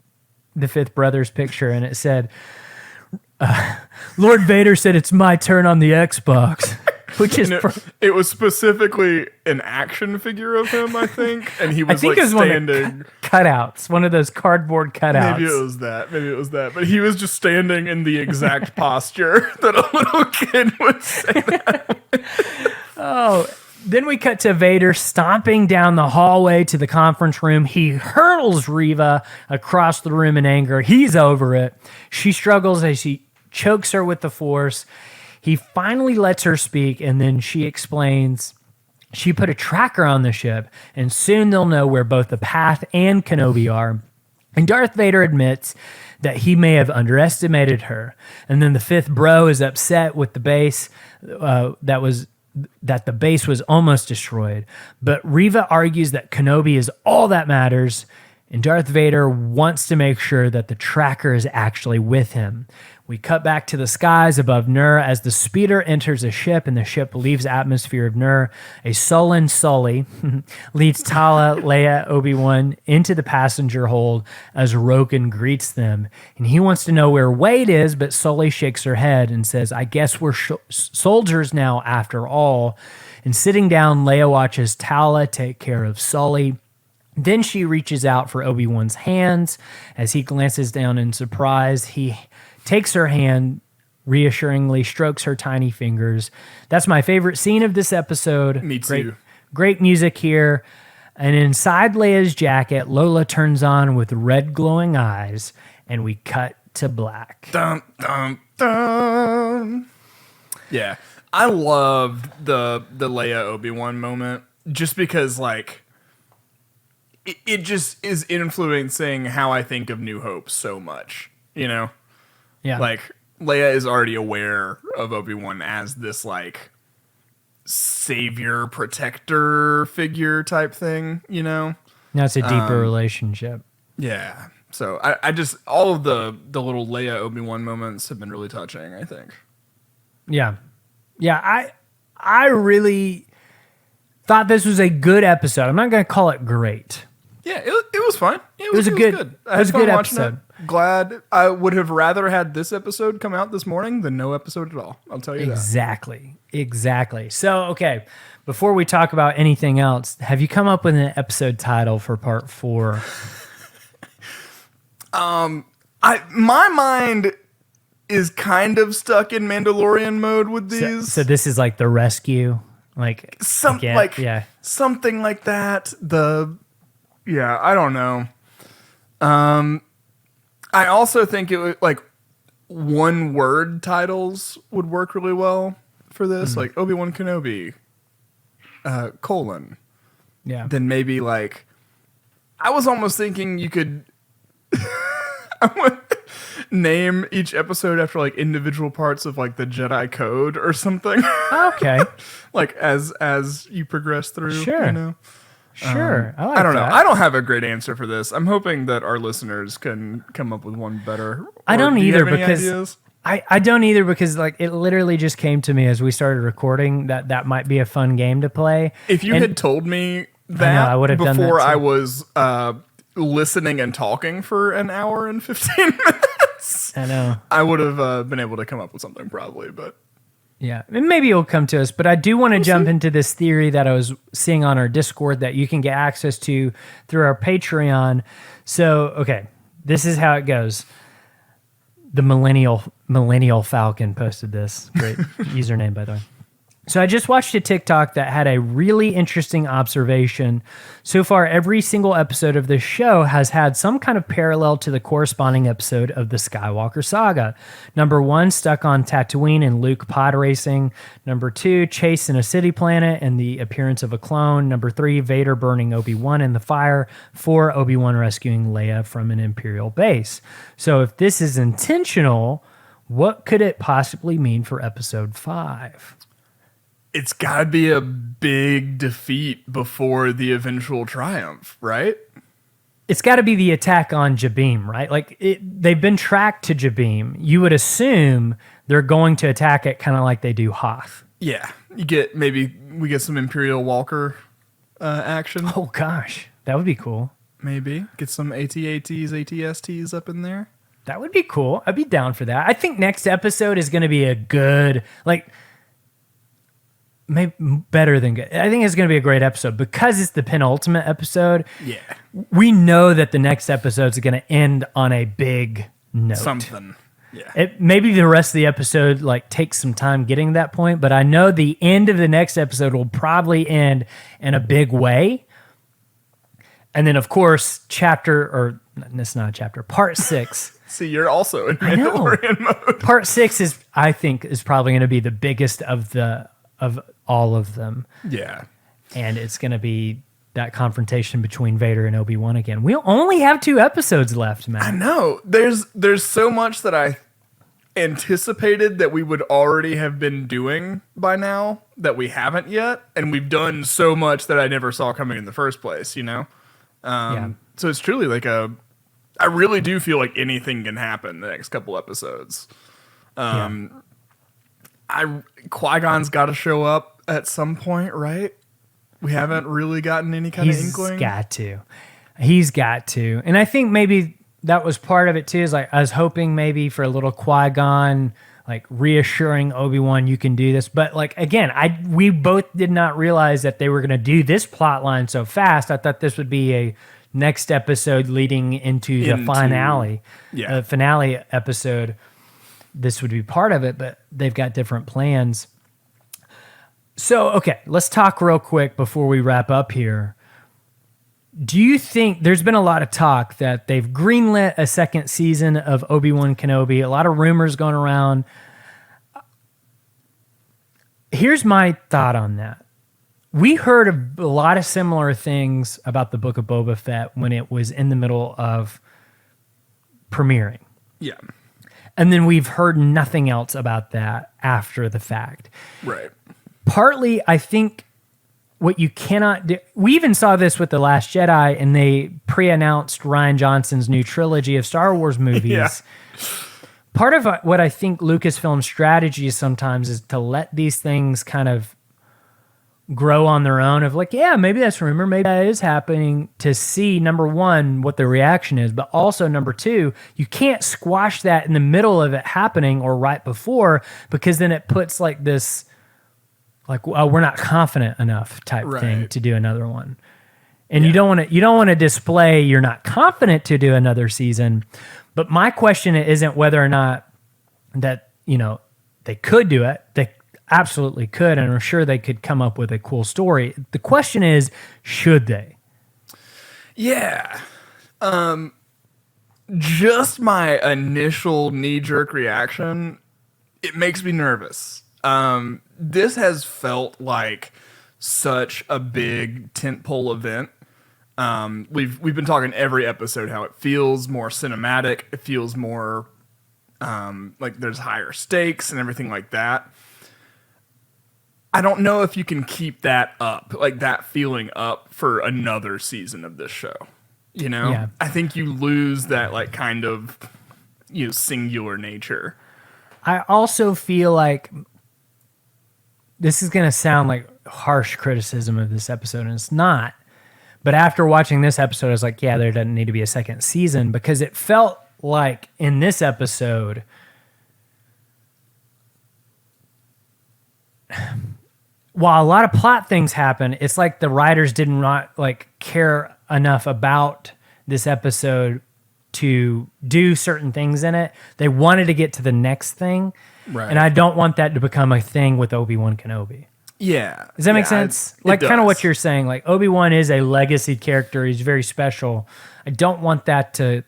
the fifth brother's picture, and it said, "Lord Vader said it's my turn on the Xbox," which is it was specifically an action figure of him, I think, and he was standing cutouts, one of those cardboard cutouts. Maybe it was that, but he was just standing in the exact posture that a little kid would say that. Oh, then we cut to Vader stomping down the hallway to the conference room. He hurls Reva across the room in anger. He's over it. She struggles as he chokes her with the Force. He finally lets her speak, and then she explains she put a tracker on the ship, and soon they'll know where both the Path and Kenobi are. And Darth Vader admits that he may have underestimated her. And then the fifth bro is upset with the base that was that the base was almost destroyed. But Reva argues that Kenobi is all that matters, and Darth Vader wants to make sure that the tracker is actually with him. We cut back to the skies above Nur as the speeder enters a ship and the ship leaves atmosphere of Nur. A sullen Sully leads Tala, Leia, Obi-Wan into the passenger hold as Roken greets them. And he wants to know where Wade is, but Sully shakes her head and says, I guess we're soldiers now after all. And sitting down, Leia watches Tala take care of Sully. Then she reaches out for Obi-Wan's hands. As he glances down in surprise, he takes her hand, reassuringly strokes her tiny fingers. That's my favorite scene of this episode. Me too. Great music here. And inside Leia's jacket, Lola turns on with red glowing eyes, and we cut to black. Dun, dun, dun. Yeah. I loved the Leia Obi-Wan moment just because, like, it just is influencing how I think of New Hope so much, you know? Yeah. Like, Leia is already aware of Obi-Wan as this, like, savior, protector figure type thing, you know? Now it's a deeper relationship. Yeah. So I just, all of the little Leia Obi-Wan moments have been really touching, I think. Yeah. Yeah, I really thought this was a good episode. I'm not going to call it great. Yeah, it was fine. It was a good episode. Glad. I would have rather had this episode come out this morning than no episode at all. I'll tell you that. Exactly. So, okay, before we talk about anything else, have you come up with an episode title for part 4? My mind is kind of stuck in Mandalorian mode with these. So this is like the rescue, like something like that. I don't know. I also think it would, like, one word titles would work really well for this, like Obi-Wan Kenobi, : Yeah. Then maybe, like, I was almost thinking you could name each episode after, like, individual parts of, like, the Jedi Code or something. Okay. Like, as you progress through, Sure. you know? Sure. I don't know. I don't have a great answer for this. I'm hoping that our listeners can come up with one better. I don't do you either have any because ideas? I don't either because, like, it literally just came to me as we started recording that might be a fun game to play. If you had told me that I would have done that before too. I was listening and talking for an hour and 15 minutes, I know. I would have been able to come up with something probably, but Yeah, and maybe it'll come to us, but I do want to jump into this theory that I was seeing on our Discord that you can get access to through our Patreon. So, okay, this is how it goes. The Millennial Falcon posted this. Great username, by the way. So I just watched a TikTok that had a really interesting observation. So far, every single episode of this show has had some kind of parallel to the corresponding episode of the Skywalker saga. Number 1, stuck on Tatooine and Luke pod racing. Number 2, chase in a city planet and the appearance of a clone. Number 3, Vader burning Obi-Wan in the fire. 4, Obi-Wan rescuing Leia from an Imperial base. So if this is intentional, what could it possibly mean for episode 5? it's got to be a big defeat before the eventual triumph, right? It's got to be the attack on Jabim, right? Like, they've been tracked to Jabim. You would assume they're going to attack it kind of like they do Hoth. Yeah. We get some Imperial Walker action. Oh, gosh. That would be cool. Maybe. Get some AT-ATs, ATSTs up in there. That would be cool. I'd be down for that. I think next episode is going to be a good, like, maybe better than good. I think it's going to be a great episode because it's the penultimate episode. Yeah. We know that the next episode is going to end on a big note. Something. Yeah. Maybe the rest of the episode like takes some time getting to that point, but I know the end of the next episode will probably end in a big way. And then, of course, part 6. See, you're also in Mandalorian mode. Part 6 I think is probably going to be the biggest of all of them. Yeah. And it's going to be that confrontation between Vader and Obi-Wan again. We only have 2 episodes left, man. I know. There's so much that anticipated that we would already have been doing by now that we haven't yet, and we've done so much that I never saw coming in the first place, you know? So it's truly like I really do feel like anything can happen the next couple episodes. Qui-Gon's got to show up at some point, right? We haven't really gotten any kind of inkling. He's got to. And I think maybe that was part of it too, is like I was hoping maybe for a little Qui-Gon, like reassuring Obi-Wan, you can do this. But like, again, we both did not realize that they were going to do this plot line so fast. I thought this would be a next episode leading into the finale. The finale episode. This would be part of it, but they've got different plans. So, okay, let's talk real quick before we wrap up here. Do you think there's been a lot of talk that they've greenlit a second season of Obi-Wan Kenobi? A lot of rumors going around. Here's my thought on that. We heard a lot of similar things about the Book of Boba Fett when it was in the middle of premiering. Yeah. And then we've heard nothing else about that after the fact. Right. Partly, I think what you cannot do... We even saw this with The Last Jedi, and they pre-announced Rian Johnson's new trilogy of Star Wars movies. Yeah. Part of what I think Lucasfilm's strategy is sometimes is to let these things kind of grow on their own of like, yeah, maybe that's rumor, maybe that is happening, to see, number one, what the reaction is, but also, number two, you can't squash that in the middle of it happening or right before, because then it puts like this, like, oh, we're not confident enough type thing to do another one. And you don't want to display you're not confident to do another season. But my question isn't whether or not that, they could do it. They absolutely could, and I'm sure they could come up with a cool story. The question is, should they? Yeah. Just my initial knee-jerk reaction, it makes me nervous. This has felt like such a big tentpole event. We've been talking every episode how it feels more cinematic. It feels more like there's higher stakes and everything like that. I don't know if you can keep that up, like that feeling up for another season of this show. Yeah. I think you lose that like kind of singular nature. I also feel like this is going to sound like harsh criticism of this episode, and it's not. But after watching this episode, I was like, yeah, there doesn't need to be a second season, because it felt like in this episode, while a lot of plot things happen, it's like the writers did not like care enough about this episode to do certain things in it. They wanted to get to the next thing. Right. And I don't want that to become a thing with Obi-Wan Kenobi. Yeah. Does that make sense? Like kind of what you're saying. Like Obi-Wan is a legacy character. He's very special. I don't want that to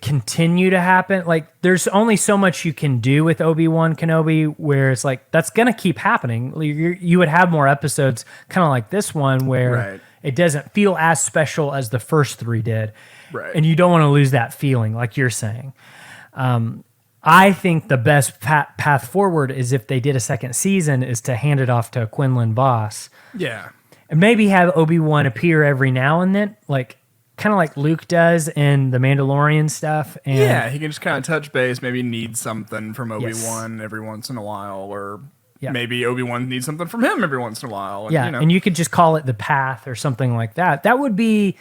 continue to happen. Like there's only so much you can do with Obi-Wan Kenobi where it's like, that's going to keep happening. You would have more episodes kind of like this one where it doesn't feel as special as the first three did. Right. And you don't want to lose that feeling like you're saying. I think the best path forward is if they did a second season is to hand it off to Quinlan Vos. Yeah. And maybe have Obi-Wan appear every now and then, like kind of like Luke does in the Mandalorian stuff. And yeah, he can just kind of touch base, maybe need something from Obi-Wan every once in a while, or maybe Obi-Wan needs something from him every once in a while. And, and you could just call it The Path or something like that. That would be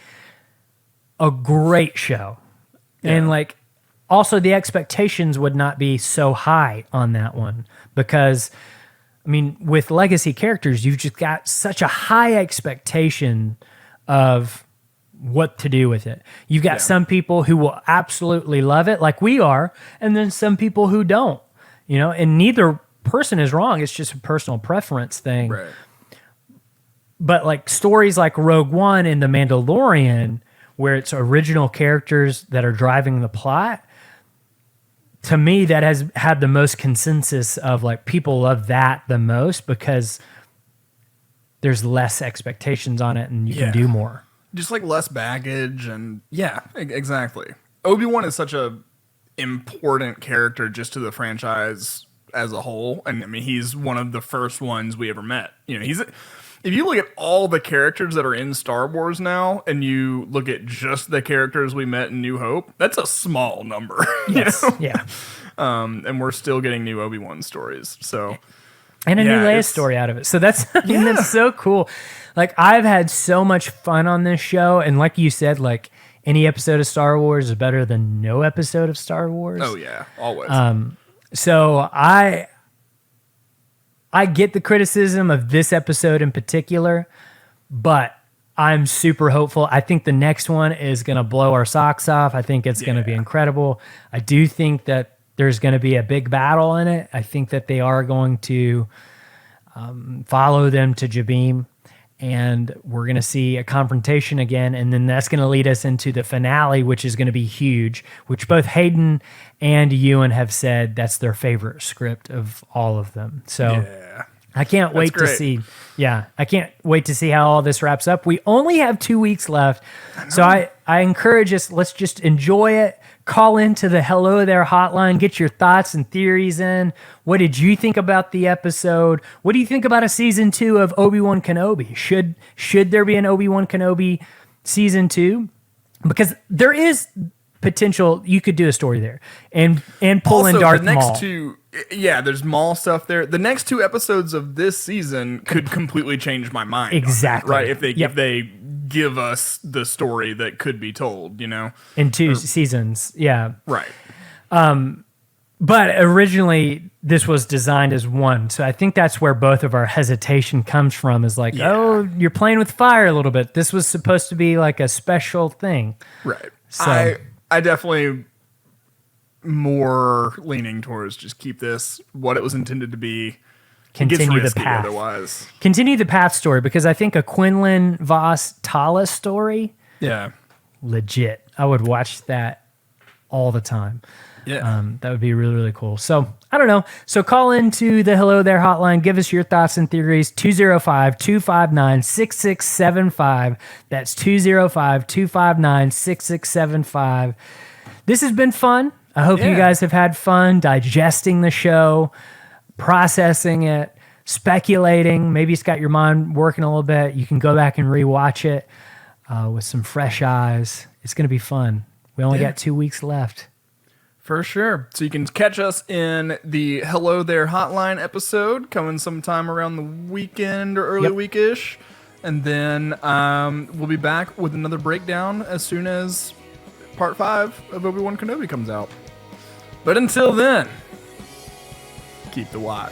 a great show. Yeah. And like, also the expectations would not be so high on that one, because I mean, with legacy characters, you've just got such a high expectation of what to do with it. You've got some people who will absolutely love it, like we are, and then some people who don't, and neither person is wrong. It's just a personal preference thing. Right. But like stories like Rogue One and The Mandalorian, where it's original characters that are driving the plot, to me, that has had the most consensus of like people love that the most because there's less expectations on it and you can do more. Just like less baggage and exactly. Obi-Wan is such a important character just to the franchise as a whole. And I mean, he's one of the first ones we ever met. You know, if you look at all the characters that are in Star Wars now, and you look at just the characters we met in New Hope, that's a small number. Yes. You know? Yeah. And we're still getting new Obi-Wan stories. So, and a new Leia story out of it. So that's that's so cool. Like, I've had so much fun on this show, and like you said, like, any episode of Star Wars is better than no episode of Star Wars. Oh yeah, always. So I get the criticism of this episode in particular, but I'm super hopeful. I think the next one is going to blow our socks off. I think it's going to be incredible. I do think that there's going to be a big battle in it. I think that they are going to follow them to Jabim, and we're going to see a confrontation again, and then that's going to lead us into the finale, which is going to be huge, which both Hayden and Ewan have said that's their favorite script of all of them. So I can't wait to see. Yeah, I can't wait to see how all this wraps up. We only have 2 weeks left, so I encourage us, let's just enjoy it. Call into the Hello There hotline. Get your thoughts and theories in. What did you think about the episode? What do you think about a season 2 of Obi-Wan Kenobi? Should there be an Obi-Wan Kenobi season 2? Because there is potential. You could do a story there and pull in Darth Maul. There's Maul stuff there. The next 2 episodes of this season could completely change my mind. Exactly. Right? If they give us the story that could be told, you know, in 2 seasons. Yeah. Right. But originally this was designed as 1. So I think that's where both of our hesitation comes from, is like, oh, you're playing with fire a little bit. This was supposed to be like a special thing. Right. So I definitely more leaning towards just keep this what it was intended to be. Continue the path. Otherwise, continue the path story, because I think a Quinlan Vos Tala story, legit. I would watch that all the time. Yeah, that would be really, really cool. So I don't know. So call into the Hello There hotline. Give us your thoughts and theories. 205-259-6675. That's 205-259-6675. This has been fun. I hope you guys have had fun digesting the show, processing it, speculating. Maybe it's got your mind working a little bit. You can go back and rewatch it with some fresh eyes. It's going to be fun. We only got 2 weeks left. For sure. So you can catch us in the Hello There hotline episode coming sometime around the weekend or early weekish. And then we'll be back with another breakdown as soon as part 5 of Obi-Wan Kenobi comes out. But until then, keep the watch.